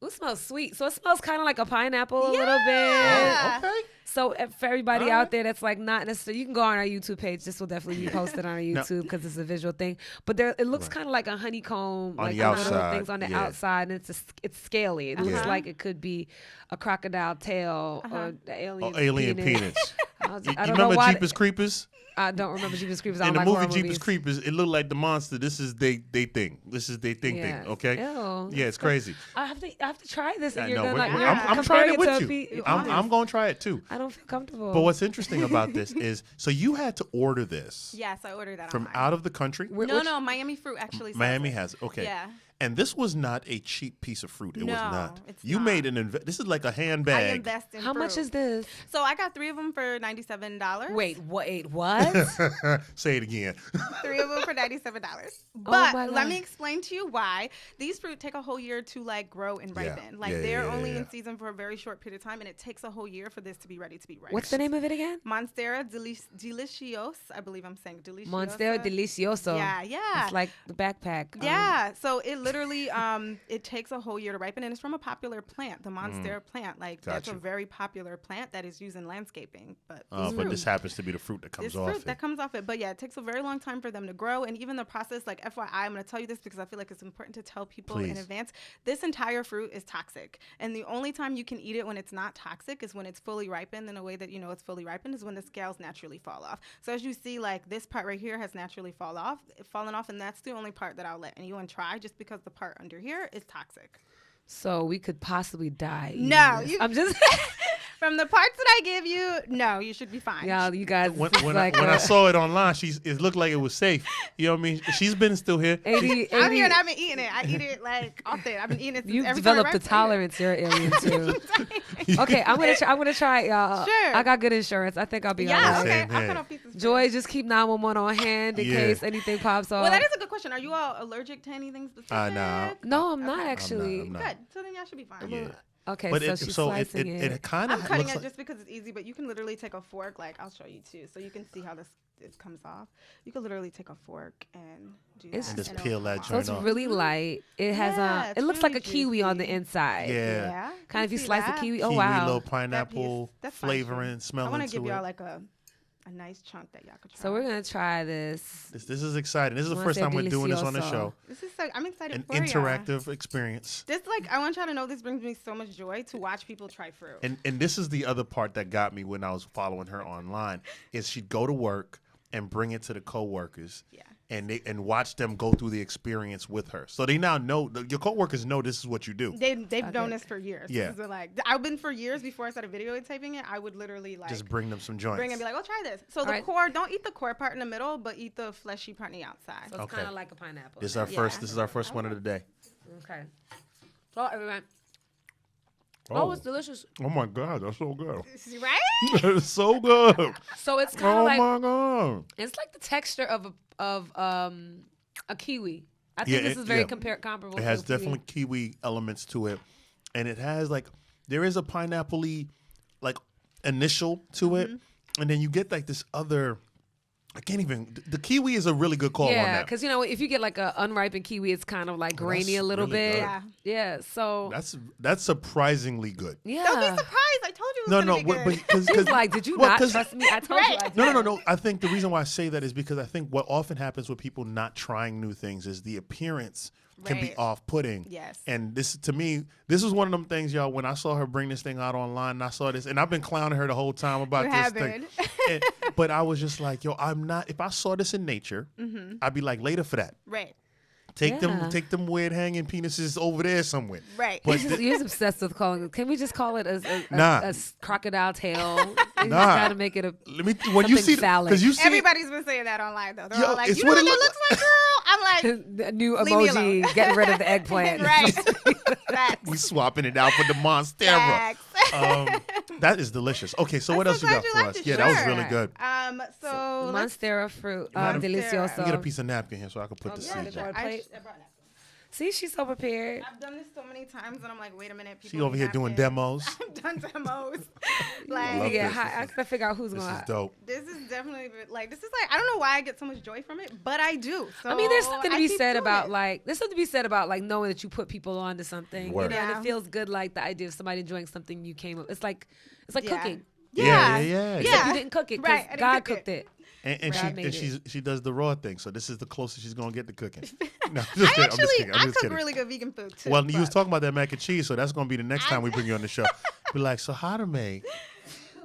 It smells sweet. So it smells kind of like a pineapple a little bit. Yeah. Okay. So for everybody out there that's like not necessarily, you can go on our YouTube page. This will definitely be posted on our No. YouTube because it's a visual thing. But it looks kind of like a honeycomb, On like the a little outside, things on the yeah. outside, and it's scaly. It looks Yeah. like it could be a crocodile tail or the alien Alien penis. I You don't know remember why. Jeepers Creepers? I don't remember Jeepers Creepers. I In don't the like movie horror Jeepers movies. Creepers, it looked like the monster. This is they thing. This is they thing. Okay. Ew. Yeah, it's crazy. I have to try this. And I you're know. gonna, like, We're- you're I'm trying it comparing with to you. a I'm going to try it too. I don't feel comfortable. But what's interesting about this is, so you had to order this Yes, I ordered that from online. out of the country. No, Miami Fruit actually sells Miami it. has it. Okay. Yeah. And this was not a cheap piece of fruit. It was No, not. it's You not. made an This is like a I handbag. invest in How much fruit. is this? So I got 3 of them for $97. Wait, what? Say it again. 3 of them for $97. Oh my But let God. me explain to you why. These fruit take a whole year to like grow and Yeah. ripen. Like Yeah, they're yeah, only yeah. in season for a very short period of time, and it takes a whole year for this to be ready to be ripe. What's the name of it again? Monstera Delicios. I believe I'm saying Deliciosa. Monstera Delicioso. Yeah. It's like the backpack. Yeah, so it literally it takes a whole year to ripen, and it's from a popular plant, the Monstera plant. Like that's a Gotcha. very popular plant that is used in landscaping. But But this happens to be the fruit that comes this off fruit it. that comes off it. But yeah, it takes a very long time for them to grow, and even the process. Like FYI, I'm going to tell you this because I feel like it's important to tell people in Please. advance. This entire fruit is toxic, and the only time you can eat it when it's not toxic is when it's fully ripened. And the way that you know it's fully ripened is when the scales naturally fall off. So as you see, like this part right here has naturally fallen off, and that's the only part that I'll let anyone try, just because the part under here is toxic. So we could possibly die. eating No, this. you- I'm just. From the parts that I give you, no, you should be fine. Y'all, you guys. When, this is when, like I saw it online, it looked like it was safe. You know what I mean? She's been still here. 80, I'm here 80 and I've been eating it. I eat it like often. I've been eating it since You've every time it developed the ripens. tolerance. You're an alien too. Okay, I'm gonna try, y'all. Sure. I got good insurance. I think I'll be Yeah, alright. okay. Same I'll here. cut off pieces. Joy, just keep 911 on hand in Yeah. case anything pops off. Well, that is a good question. Are you all allergic to anything specific? Nah. No, I'm not Okay. actually. I'm not. Good. So then y'all should be fine. Yeah. Okay, But so she's slicing it. kind of I'm cutting looks it like, just because it's easy, but you can literally take a fork. Like I'll show you too, so you can see how this comes off. You can literally take a fork and do It's that. just and peel it'll that come So off. it's off. really light. It has Yeah, it it's looks like a really kiwi on the juicy. inside. Yeah. Yeah. Kind of if you see slice that? the kiwi. Oh kiwi, wow. little That pineapple piece, that's fine, flavoring, too. smelling I want to to give it. y'all like a nice chunk that y'all could try. So we're gonna try this. This is exciting. This is the Wanna first say time we're doing this on the delicioso. show. This is so. I'm excited An for y'all. interactive experience. This like I want y'all to know this brings me so much joy to watch people try fruit. And this is the other part that got me when I was following her online is she'd go to work and bring it to the coworkers. Yeah. And watch them go through the experience with her. So they now know your coworkers know this is what you do. They've known this for years. Yeah. This is like I've been for years before I started videotaping it. I would literally like Just bring them some joints. bring and be like, "Oh, try this." So the Alright. core, don't eat the core part in the middle, but eat the fleshy part on the outside. So it's Okay. kind of like a pineapple. This is our Yeah. first. This is our first one of the day. Okay. So everyone. Oh, it's delicious. Oh my God, that's so good. Right? It's so good. So it's kind of Oh like my God. it's like the texture of a kiwi. I Yeah, think this it- is very yeah. comparable. It to has a kiwi. definitely kiwi elements to it, and it has like there is a pineapple-y like initial to it, and then you get like this other. I can't even. The kiwi is a really good call on Yeah, that. because you know if you get like a unripened kiwi, it's kind of like grainy that's a little really bit. good. Yeah. Yeah. So That's surprisingly good. yeah. Don't be surprised. I told you it was No, gonna no, be good. because He's like, did you well, not 'cause- trust me? I told you. I did. No. I think the reason why I say that is because I think what often happens with people not trying new things is the appearance can be Right. off-putting. Yes. And this, to me, this was one of them things, y'all. When I saw her bring this thing out online, and I saw this, and I've been clowning her the whole time about You this have thing. been. But I was just like, yo, I'm not. If I saw this in nature, I'd be like, later for that. Right. Take Yeah. them weird hanging penises over there somewhere. Right. But You're just obsessed with calling it. Can we just call it Nah. a crocodile tail? You just Nah. gotta make it a. let me when you Something see phallic. because you see it- Everybody's been saying that online though. They're Yo, all like, it's "You know what what it that look looks like, girl?" I'm like, The new Leave me alone. emoji, getting rid of the eggplant. right. Facts. we swapping it out for the Monstera. Facts. That is delicious. Okay, so what I'm else so you got glad for you us? liked it. Yeah, that was Sure. really good. So let's Monstera fruit, Madam- delicioso. Let me get a piece of napkin here so I can put the yeah, seeds sure. in. plate. I brought napkins. See, she's so prepared. I've done this so many times, and I'm like, wait a minute. She people over need here doing napkins. demos. I've done demos. love like, Yeah, this. I gotta figure out who's This gonna. is dope. this is definitely like this is like I don't know why I get so much joy from it, but I do. So I mean, there's something to I be keep said doing about it. like there's something to be said about like knowing that you put people on to something. Word. You know, and Yeah. it feels good. Like the idea of somebody enjoying something you came up. It's like Yeah. cooking. Yeah. Yeah. You didn't cook it, 'cause Right, I didn't God cook cooked it. it. And Right. I made she does the raw thing. So this is the closest she's gonna get to cooking. No, I'm I just kidding. actually I'm I just cook kidding. really good vegan food too. Well, you was but- talking about that mac and cheese, so that's gonna be the next time we bring you on the show. Be like, so how to make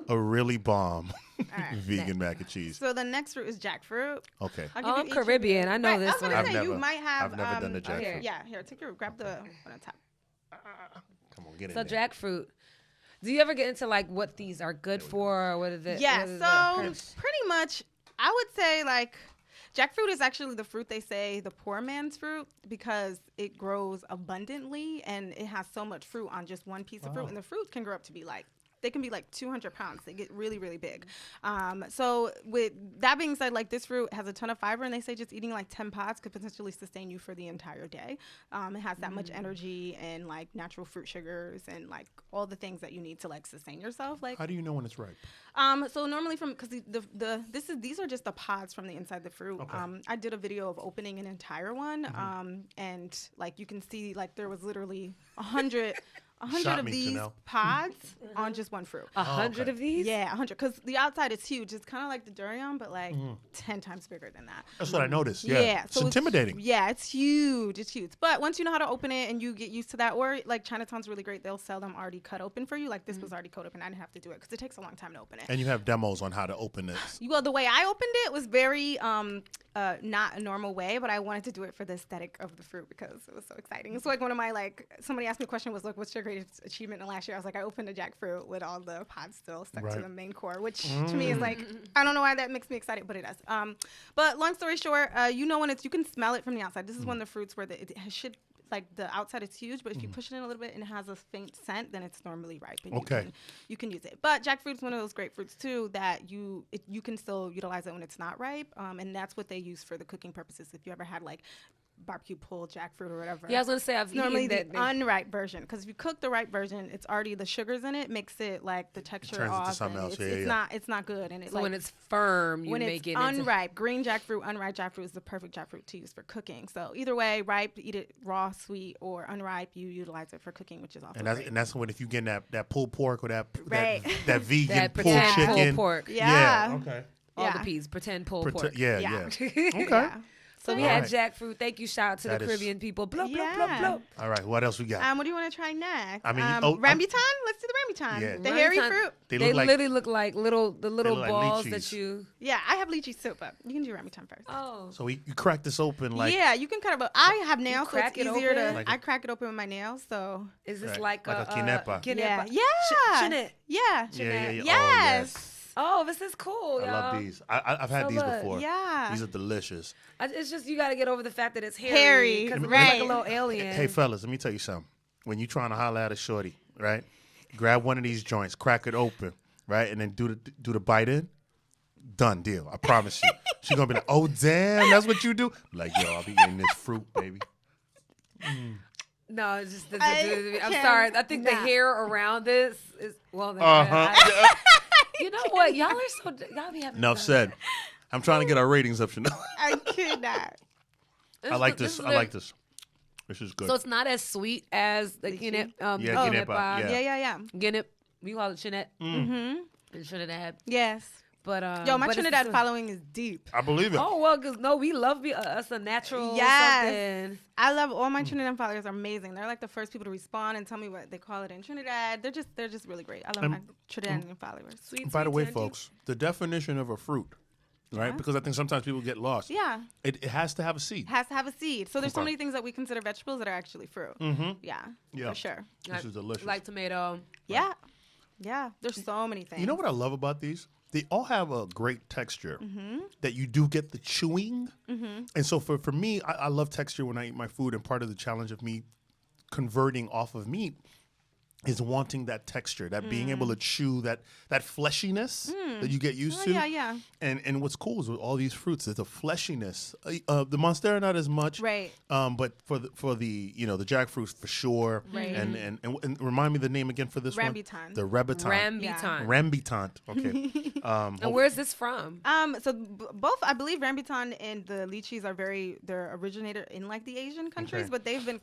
a really bomb All right. vegan mac and cheese. So the next fruit is jackfruit. Okay. I'll Oh, give I'm you each Caribbean. of I know Right, this I was one. gonna I've say never- you might have. I've never done the jackfruit. Yeah, here, grab the one on top. Come on, get in So there. jackfruit. Do you ever get into like what these are good for, or what is it? Yeah, what is so it? pretty much, I would say like jackfruit is actually the fruit they say the poor man's fruit because it grows abundantly and it has so much fruit on just one piece of fruit, and the fruit can grow up to be like. They can be like 200 pounds. They get really, really big. So with that being said, like this fruit has a ton of fiber, and they say just eating like 10 pods could potentially sustain you for the entire day. It has that much energy and like natural fruit sugars and like all the things that you need to like sustain yourself. Like How do you know when it's ripe? so normally because these are just the pods from the inside the fruit. Okay. I did a video of opening an entire one, and like you can see like there was literally 100 Shot of me, these Shanelle. pods on just one fruit. 100 okay. of these? Yeah, 100. Because the outside is huge. It's kind of like the durian, but like 10 times bigger than that. That's what I noticed. Yeah. It's so intimidating. Yeah, it's huge. It's huge. But once you know how to open it and you get used to that, or like Chinatown's really great. They'll sell them already cut open for you. Like this was already cut open. I didn't have to do it because it takes a long time to open it. And you have demos on how to open this. Well, the way I opened it was very not a normal way, but I wanted to do it for the aesthetic of the fruit because it was so exciting. It's like one of my somebody asked me a question was like, what's your greatest achievement in last year? I was like, I opened a jackfruit with all the pods still stuck to Right. the main core, which to me is like, I don't know why that makes me excited, but it does. But long story short, you know when you can smell it from the outside. This is one of the fruits where it should. Like the outside is huge, but if you push it in a little bit and it has a faint scent, then it's normally ripe. And you can use it. But jackfruit is one of those great fruits too that you can still utilize it when it's not ripe, and that's what they use for the cooking purposes. If you ever had like barbecue pulled jackfruit or whatever, Yeah, I was gonna say I've normally eaten the that. unripe version, because if you cook the ripe version, it's already the sugars in it makes it like the texture turns into off. something and else. It's not good. And it So like, when it's firm, you when make it's it into unripe, green jackfruit, unripe jackfruit is the perfect jackfruit to use for cooking. So either way, ripe, eat it raw, sweet, or unripe, you utilize it for cooking, which is also great. And that's when if you get that pulled pork or that Right. that vegan that pulled pretend chicken. pulled pork. Yeah. Okay. All the Yeah. peas, pretend pulled pork. Yeah. Yeah. Okay. Yeah. So we All had right. jackfruit. Thank you. Shout out to That the is- Caribbean people. Bloop, bloop, Yeah. bloop, bloop. All right. What else we got? What do you want to try next? I mean, rambutan. Let's do the rambutan. Yeah. The hairy Rambutan. fruit. They They look like literally look like the little look like balls lychees. that you. Yeah, I have lychee soup, but you can do rambutan first. Oh. so you crack this open like yeah, you can cut it. But I have nails, so crack it's it easier open? to. Like a- I crack it open with my nails, so Is this Right. like Like a kinepa. yeah, Kinepa. yeah, Shouldn't yeah. Yeah. Yes. Oh, this is cool, Oh, yes. I y'all. love these. I've had So these look, before. Yeah. These are delicious. It's just you got to get over the fact that it's hairy. Hairy, Because it right. looks like a little alien. Hey fellas, let me tell you something. When you trying to holler at a shorty, right? Grab one of these joints, crack it open, right, and then do the bite in. Done deal. I promise you. She's gonna be like, "Oh damn, that's what you do." Like, yo, I'll be eating this fruit, baby. No, it's just. I I'm sorry. I think the cannot. hair around this is well. You know what? Y'all are so. Y'all be having. Enough said. I'm trying to get our ratings up, Chanel. I could not. I like this. I like this. This is good. So it's not as sweet as the Lychee? guinea. Yeah, guinea guinepa, pie. yeah. Yeah. Guinea. We call it Chinette. Mm-hmm. In Trinidad. Yes. But Yo, my but it's Trinidad just- following is deep. I believe it. Oh well, cause no, we love us a natural Yes. something. I love all my Trinidad followers are amazing. They're like the first people to respond and tell me what they call it in Trinidad. They're just really great. I love my Trinidadian followers. Sweet. By the sweet way, tangy. folks, the definition of a fruit, right? Because I think sometimes people get lost. Yeah, It has to have a seed. has to have a seed. So there's so Okay. many things that we consider vegetables that are actually fruit. Mm-hmm. Yeah, Yeah. for sure. This is delicious. Like tomato. Yeah, yeah. There's so many things. You know what I love about these? They all have a great texture Mm-hmm. that you do get the chewing. And so for me, I love texture when I eat my food. And part of the challenge of me converting off of meat is wanting that texture, that being able to chew that fleshiness that you get used to. Yeah. And what's cool is with all these fruits, there's a fleshiness. The monstera not as much, Right. But for the the jackfruit for sure. Right. And remind me the name again for this Rambutan. one. The rambutan. Rambutan. Rambutan. Okay. And where's this from? So both, I believe, rambutan and the lychees are they're originated in like the Asian countries, Okay. but they've been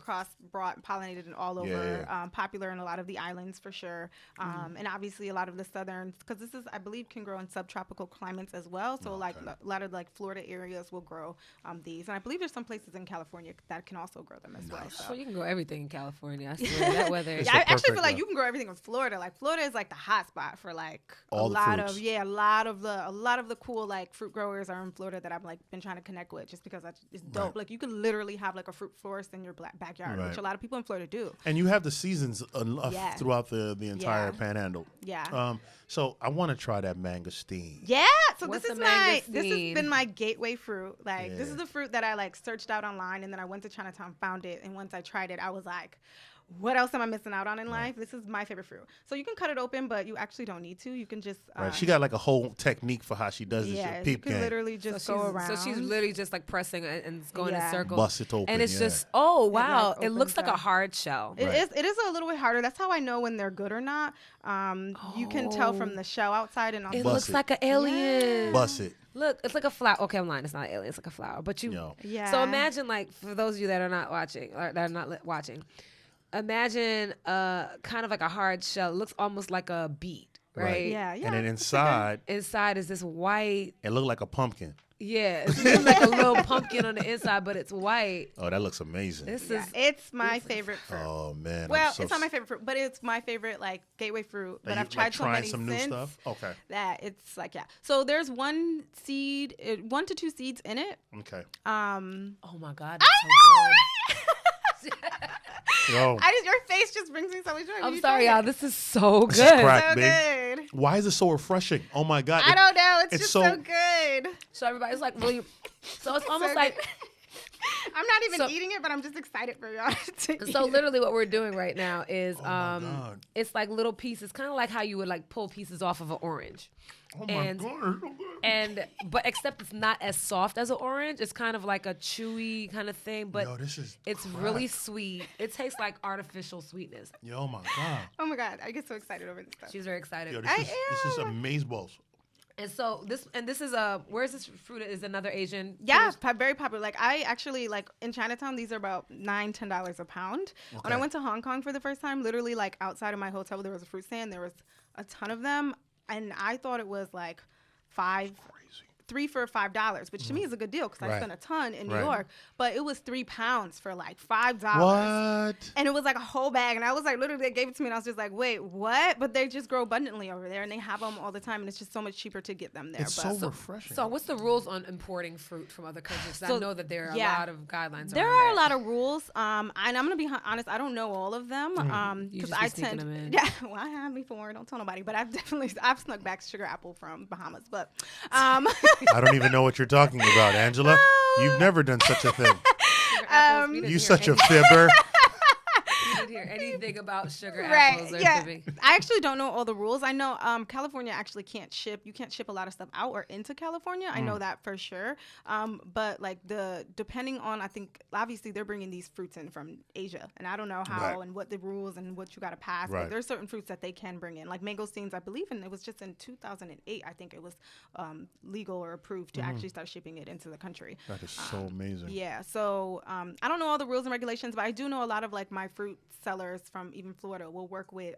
brought pollinated and all over, Yeah. popular in a lot of the islands for sure, and obviously a lot of the southern, because this is, I believe, can grow in subtropical climates as as well. So like Okay. a lot of like Florida areas will grow these, and I believe there's some places in California that can also grow them as well. Nice. So. Well, you can grow everything in California. I swear that weather. It's Yeah, the I actually perfect feel like weather. you can grow everything in Florida. Like Florida is like the hot spot for like All a the lot fruits. of a lot of the cool like fruit growers are in Florida that I've like been trying to connect with just because it's dope. Right. Like you can literally have like a fruit forest in your backyard, Right. which a lot of people in Florida do. And you have the seasons Yeah. throughout the entire Yeah. panhandle. Yeah. So I want to try that mangosteen. Yeah, so What's this is the this has mangosteen? been my gateway fruit. Like this Yeah. is the fruit that I like searched out online, and then I went to Chinatown, found it, and once I tried it, I was like, what else am I missing out on in life? This is my favorite fruit. So you can cut it open, but you actually don't need to. You can just Right. She got like a whole technique for how she does this. yeah, Your you peep can game. literally just go around. So she's literally just like pressing and going in Yeah. a circle. Bust it open. And it's yeah. just, oh, wow. like, It looks opens like a up. hard shell. It Right. is. It is a little bit harder. That's how I know when they're good or not. You can tell from the shell outside and on It Bust looks it. like an alien. Bust it. Look, it's like a flower. Okay, I'm lying. It's not an alien. It's like a flower. But you. Yo. Yeah. So imagine, like, for those of you that are not watching, or that are not watching, imagine kind of like a hard shell. It looks almost like a beet, right? Right. Yeah, yeah. And then it's okay. inside, Inside is this white. it looked like a pumpkin. Yeah, it's looks like a little pumpkin on the inside, but it's white. Oh, that looks amazing. This Yeah, is it's my favorite fruit. Oh man. Well, I'm so it's not my favorite fruit, but it's my favorite like gateway fruit. But you I've tried like so trying many some since new stuff. Okay. that it's like So there's one to two seeds in it. Okay. oh my god. I it's know. so good. Yo. Your face just brings me so much joy. when I'm you sorry, try y'all. it. This is so This is good. crack, So babe. good. Why is it so refreshing? Oh my god. I don't know. It's it's just so- so good. So everybody's like, really. So it's So almost good. like. I'm not even So- eating it, but I'm just excited for y'all to eat So it. literally, what we're doing right now is, Oh my God. it's like little pieces, kind of like how you would like pull pieces off of an orange. Oh my and- god. It's so good. But except it's not as soft as an orange. It's kind of like a chewy kind of thing, but Yo, this is it's crack. really sweet. It tastes like artificial sweetness. Yo, oh my god. Oh my god, I get so excited over this stuff. She's very excited. Yo, I this is am. amazeballs. And so this is where's this fruit? Is another Asian? Yeah, fruit? very popular. Like I actually like in Chinatown, these are about $9-10 a pound. When I Okay. went to Hong Kong for the first time, literally like outside of my hotel, there was a fruit stand. There was a ton of them, and I thought it was like three for $5, which to me is a good deal because I Right. spent a ton in New Right. York. But it was 3 pounds for like $5. What? And it was like a whole bag. And I was like, literally, they gave it to me. And I was just like, wait, what? But they just grow abundantly over there. And they have them all the time. And it's just so much cheaper to get them there. It's but so refreshing. So what's the rules on importing fruit from other countries? 'Cause I So, know that there are yeah. a lot of guidelines. there around are a that. lot of rules. And I'm going to be honest, I don't know all of them. You Because just be I sneaking tend. them in. Yeah, well, I have before. Don't tell nobody. But I've snuck back sugar apple from Bahamas. But. I don't even know what you're talking about, Angela. No. You've never done such a thing. Sugar apples, we didn't You hear such a any- fibber. We didn't hear anything about sugar Right. apples or Yeah. fibbing. I actually don't know all the rules. I know California actually can't ship. You can't ship a lot of stuff out or into California. I know that for sure. But like depending on, I think obviously they're bringing these fruits in from Asia, and I don't know how Right. and what the rules and what you got to pass. Right. But there's certain fruits that they can bring in, like mangosteens. I believe, and it was just in 2008. I think it was legal or approved to actually start shipping it into the country. That is so amazing. Yeah, so I don't know all the rules and regulations, but I do know a lot of like my fruit sellers from even Florida will work with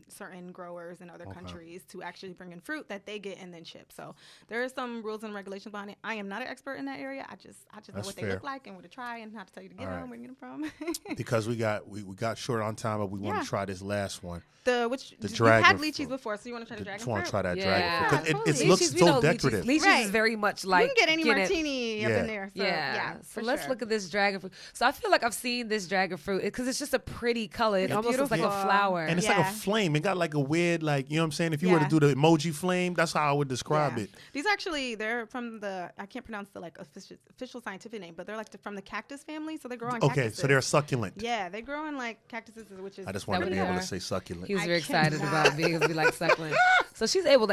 certain growers in other countries to actually bring in fruit that they get and then ship. So there are some rules and regulations behind it. I am not an expert in that area. I just know That's what fair. they look like and where to try and how to tell you to get All right. them, where you get them from. Because we got short on time, but we want Yeah. to try this last one. The The you dragon had lychees fruit. before, so you want to try the dragon Just want fruit? to try that Yeah. dragon fruit because totally. it looks Lychees, we so know decorative. Lychees Right. is very much like you can get any get it- martini up Yeah. in there. So, Yeah. for So let's sure. look at this dragon fruit. So I feel like I've seen this dragon fruit because it's just a pretty color. It It's almost looks like a beautiful. flower. And it's like a Yeah. flame. It got like a weird, like, you know what I'm saying? If you were to Yeah. do the emoji flame, that's how I would describe Yeah. it. These actually, they're from I can't pronounce the like official scientific name, but they're like from the cactus family, so they grow on Okay, cactuses. so they're succulent. Yeah, they grow in like cactuses, which is. I just That wanted to what be they able are? to say succulent. He was I very excited cannot. about being able to be like suckling. So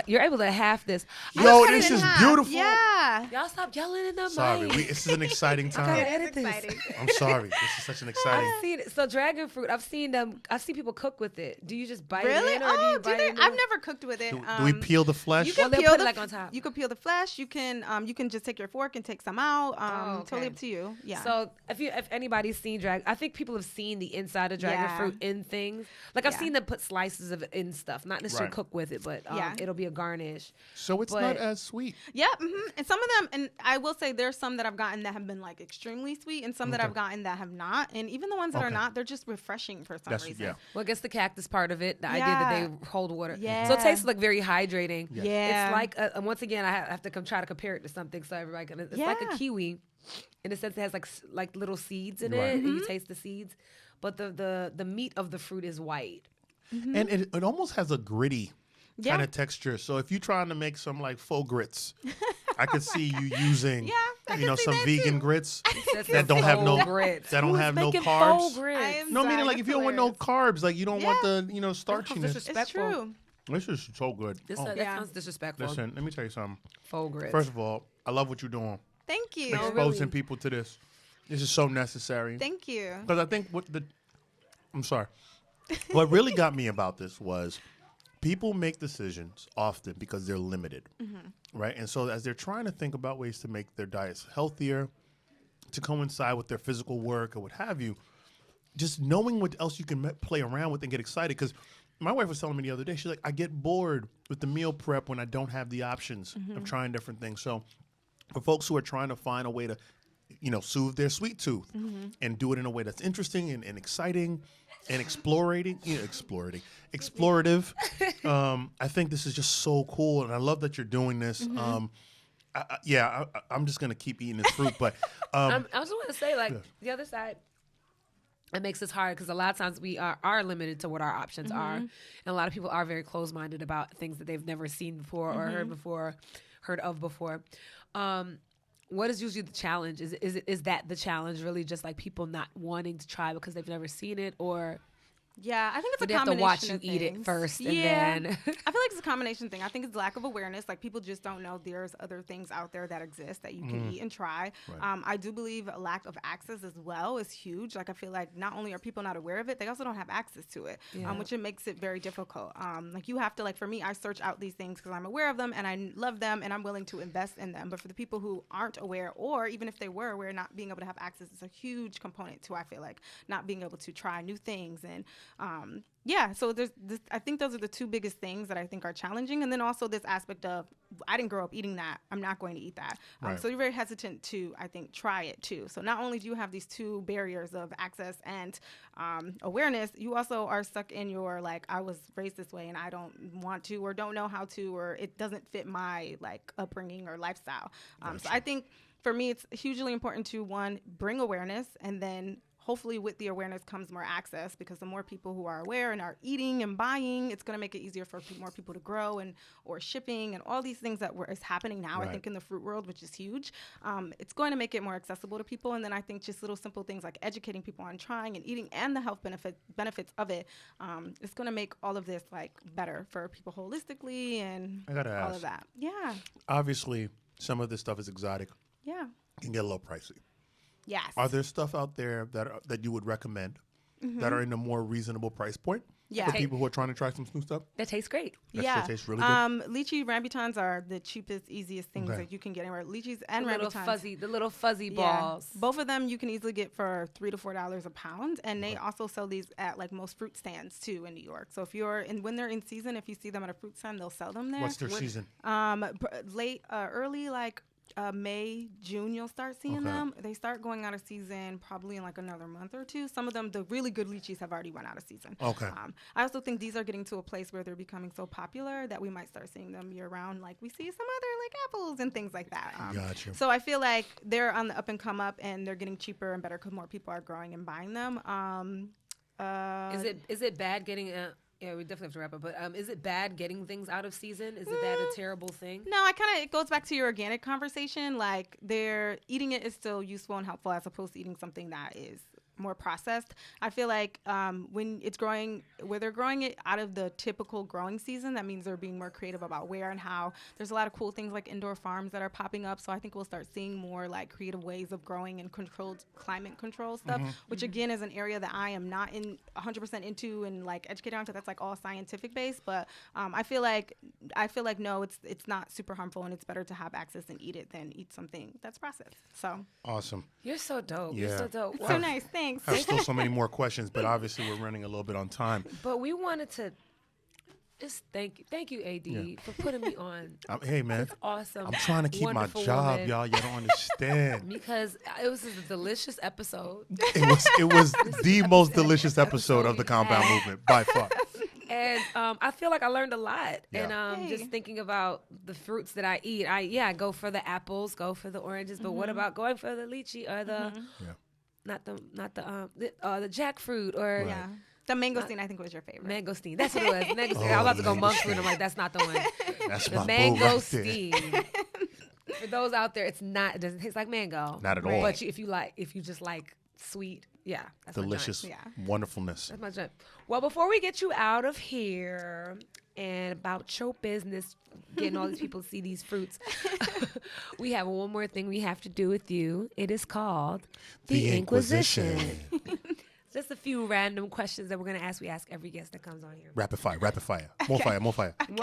you're able to half this. I Yo, cut it this in is half. beautiful. Yeah. Y'all stop yelling in the Sorry, mic. this is an exciting gotta time. edit It's this. exciting. I'm sorry. This is such an exciting. I've seen it. So dragon fruit, seen them. I've seen people cook with it. Do you just bite Really? it in, or do you bite it in? I've never cooked with it. Do we peel the flesh? You can they'll peel put the it like on top. You can peel the flesh. You can just take your fork and take some out. Okay. Totally up to you. Yeah. So if anybody's seen I think people have seen the inside of dragon fruit in things. Like I've seen them put slices of it in stuff, not necessarily cook with it, but it'll be a garnish. So it's not as sweet. Yeah, and some of them, and I will say there's some that I've gotten that have been like extremely sweet, and some that I've gotten that have not. And even the ones that are not, they're just refreshing for some reason. Yeah. Well, I guess the cactus part of it, the idea that they hold water. Yeah. So it tastes like very hydrating. Yeah. It's like, once again, I have to try to compare it to something so everybody can. It's like a kiwi, in a sense it has like little seeds in it, and you taste the seeds, but the meat of the fruit is white. And it almost has a gritty kind of texture. So if you're trying to make some like faux grits, I could see you using some vegan grits that don't have no grits. That don't have no Making carbs. faux grits. No, meaning like if you don't want no carbs, like you don't want the starchiness. It's true. This is so good. That sounds disrespectful. Listen, let me tell you something. Faux grits. First of all, I love what you're doing. Thank you. Exposing people to this. This is so necessary. Thank you. Because I think I'm sorry. What really got me about this was people make decisions often because they're limited, right? And so as they're trying to think about ways to make their diets healthier, to coincide with their physical work or what have you, just knowing what else you can play around with and get excited. Because my wife was telling me the other day, she's like, I get bored with the meal prep when I don't have the options of trying different things. So for folks who are trying to find a way to, soothe their sweet tooth and do it in a way that's interesting and exciting and explorative. I think this is just so cool, and I love that you're doing this. I'm just gonna keep eating this fruit, but I just want to say, the other side, it makes this hard because a lot of times we are limited to what our options are, and a lot of people are very closed-minded about things that they've never seen before or heard of before. What is usually the challenge? Is that the challenge really just like people not wanting to try because they've never seen it, or Yeah, I think it's a they have to combination watch you of eat it things. first and Yeah. then I feel like it's a combination thing. I think it's lack of awareness. Like people just don't know there's other things out there that exist that you can eat and try. Right. I do believe a lack of access as well is huge. Like I feel like not only are people not aware of it, they also don't have access to it, which it makes it very difficult. Like you have to, like for me, I search out these things because I'm aware of them and I love them and I'm willing to invest in them. But for the people who aren't aware, or even if they were aware, not being able to have access is a huge component to, I feel like, not being able to try new things. And so there's this, I think those are the two biggest things that I think are challenging. And then also this aspect of, I didn't grow up eating that, I'm not going to eat that. Right. So you're very hesitant to, I think, try it too. So not only do you have these two barriers of access and awareness, you also are stuck in your, like, I was raised this way and I don't want to or don't know how to, or it doesn't fit my, like, upbringing or lifestyle. So I think for me, it's hugely important to, one, bring awareness, and then hopefully with the awareness comes more access, because the more people who are aware and are eating and buying, it's going to make it easier for more people to grow, and or shipping and all these things that is happening now, I think, in the fruit world, which is huge. It's going to make it more accessible to people. And then I think just little simple things like educating people on trying and eating and the health benefits of it, it's going to make all of this like better for people holistically and I gotta all ask. of that. Yeah. Obviously, some of this stuff is exotic. Yeah. Can get a little pricey. Yes. Are there stuff out there that you would recommend that are in a more reasonable price point Yeah. for people who are trying to try some new stuff? that tastes great. That tastes really good. Lychee rambutans are the cheapest, easiest things that you can get anywhere. Lychees and rambutans. The little fuzzy balls. Both of them you can easily get for $3 to $4 a pound, and they also sell these at like most fruit stands too in New York. So if you're when they're in season, if you see them at a fruit stand, they'll sell them there. What's their season? Early May, June, you'll start seeing them. They start going out of season probably in like another month or two. Some of them, the really good lychees, have already run out of season. Okay. I also think these are getting to a place where they're becoming so popular that we might start seeing them year round, like we see some other like apples and things like that. Gotcha. So I feel like they're on the up and come up, and they're getting cheaper and better because more people are growing and buying them. Is it bad getting Yeah, we definitely have to wrap up. But is it bad getting things out of season? Is it that a terrible thing? No, it goes back to your organic conversation. Like, eating it is still useful and helpful as opposed to eating something that is more processed. I feel like when it's growing, where they're growing it out of the typical growing season, that means they're being more creative about where and how. There's a lot of cool things like indoor farms that are popping up. So I think we'll start seeing more like creative ways of growing and controlled climate control stuff, which again is an area that I am not in 100% into and like educated on, because that's like all scientific based. But I feel like no, it's not super harmful, and it's better to have access and eat it than eat something that's processed. So Awesome. You're so dope. Yeah. You're so dope. so nice. Thanks. I have still so many more questions, but obviously we're running a little bit on time. But we wanted to just thank you, AD, for putting me on. Hey, man. Awesome. I'm trying to keep my wonderful job, woman. y'all. Y'all don't understand. Because it was a delicious episode. It was the most delicious episode of the Compound Movement by far. And I feel like I learned a lot. Yeah. And just thinking about the fruits that I eat, I go for the apples, go for the oranges. But what about going for the lychee or the not the jackfruit or Yeah. The mangosteen, I think, was your favorite. mangosteen? That's what it was. Mangosteen. I was about to go monk fruit. I'm like, that's not the one. That's The my boo right there. mangosteen. For those out there, it doesn't taste like mango. Not at all. But if you just like sweet, yeah, that's Delicious My joint. Yeah. wonderfulness. That's my joint. Well, before we get you out of here and about your business, getting all these people to see these fruits, we have one more thing we have to do with you. It is called The Inquisition. Just a few random questions that we're going to ask. We ask every guest that comes on here. Rapid fire. More fire. More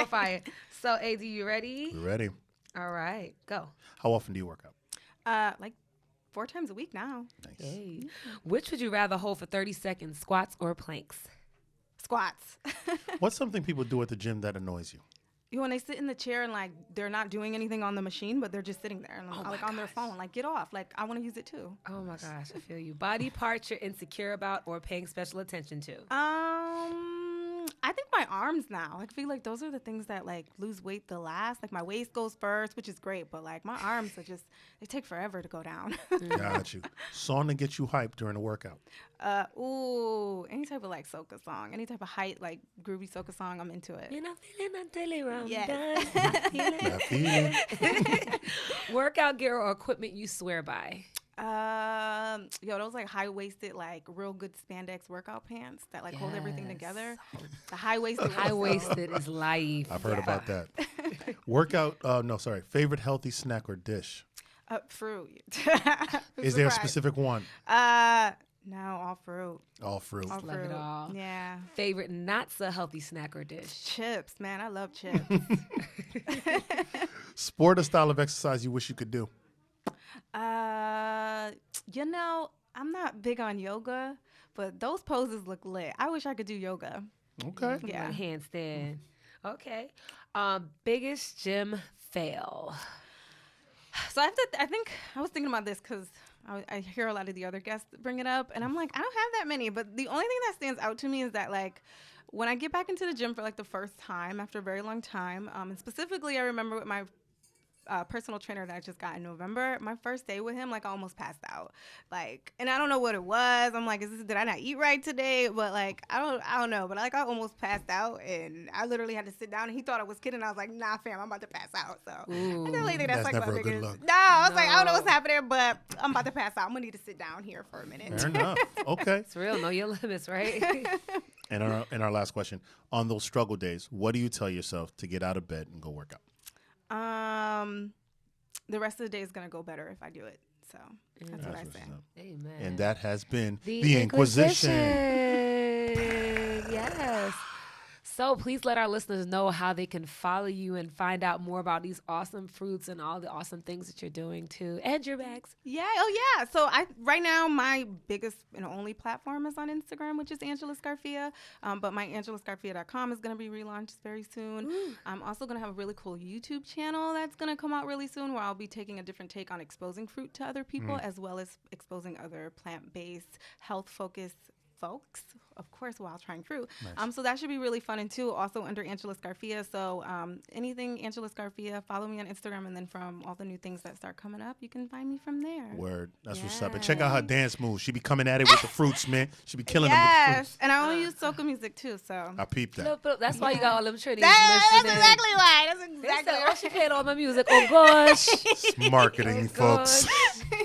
fire. So, AD, you ready? We're ready. All right, go. How often do you work out? Like 4 times a week now. Nice. Hey. Which would you rather hold for 30 seconds, squats or planks? Squats. What's something people do at the gym that annoys you? When they sit in the chair and like they're not doing anything on the machine, but they're just sitting there and like on their phone. Like, get off. Like, I want to use it too. Oh my gosh, I feel you. Body parts you're insecure about or paying special attention to? I think my arms now. Like, I feel like those are the things that like lose weight the last. Like, my waist goes first, which is great, but like my arms are just, they take forever to go down. Got you. Song to get you hyped during a workout. Any type of like soca song, any type of height, like groovy soca song, I'm into it. You're not feeling until around. Yes. Not feeling. Workout gear or equipment you swear by? Those like high-waisted, like real good spandex workout pants that like hold everything together. The high-waisted. High-waisted is life. I've heard about that. Workout, favorite healthy snack or dish? Fruit. Is there a Surprise. specific one? No, all fruit. All fruit. All Love it fruit. all. Yeah. Favorite not so healthy snack or dish? Chips, man. I love chips. Sport or style of exercise you wish you could do? I'm not big on yoga, but those poses look lit. I wish I could do yoga. Okay. Yeah. Like handstand. Okay. Biggest gym fail? So I think I was thinking about this because I hear a lot of the other guests bring it up, and I'm like, I don't have that many. But the only thing that stands out to me is that like when I get back into the gym for like the first time after a very long time, and specifically I remember with my personal trainer that I just got in November, my first day with him, like I almost passed out. Like, and I don't know what it was. I'm like, did I not eat right today? But like, I don't know. But like, I almost passed out, and I literally had to sit down. And he thought I was kidding. I was like, nah, fam, I'm about to pass out. So I definitely think that's like never my a good biggest. look. No, I was like, I don't know No. what's happening, but I'm about to pass out. I'm gonna need to sit down here for a minute. Fair enough. Okay. It's real. Know your limits, right? And our last question. On those struggle days, what do you tell yourself to get out of bed and go work out? The rest of the day is gonna go better if I do it. So that's what I That's say. what's up. Amen. And that has been the Inquisition. Yes. So please let our listeners know how they can follow you and find out more about these awesome fruits and all the awesome things that you're doing too, and your bags. Yeah. Oh, yeah. So right now my biggest and only platform is on Instagram, which is Angela Scarfia. But my angelascarfia.com is going to be relaunched very soon. Ooh. I'm also going to have a really cool YouTube channel that's going to come out really soon, where I'll be taking a different take on exposing fruit to other people, as well as exposing other plant-based, health-focused folks of course, while trying fruit. Nice. So that should be really fun. And too, also under Angela Scarfia. So anything Angela Scarfia, follow me on Instagram. And then from all the new things that start coming up, you can find me from there. Word. That's what's up. And check out her dance moves. She be coming at it with the fruits, man. She be killing them with the Yes. fruits. And I only use soca music too. So I peeped that. Look, that's why you got all them Trinity that's listening. exactly why. That's They exactly said, why. oh, she played all my music. Oh, gosh. It's marketing, folks.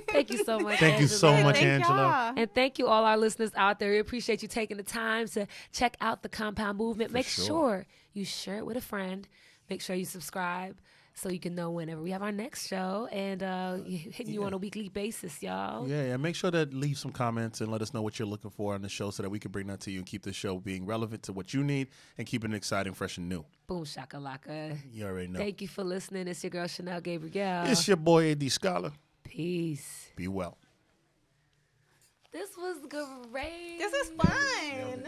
Thank you so much, Thank you so Angela. much, Thank Angela. y'all. And thank you all our listeners out there. We appreciate you taking the time to check out the Compound Movement. Make sure you share it with a friend. Make sure you subscribe so you can know whenever we have our next show. And hitting you on a weekly basis, y'all. Yeah. Make sure to leave some comments and let us know what you're looking for on the show so that we can bring that to you and keep the show being relevant to what you need and keeping it exciting, fresh, and new. Boom shakalaka. You already know. Thank you for listening. It's your girl, Shanelle Gabrielle. It's your boy, A.D. Scholar. Peace. Be well. This was great. This is fun.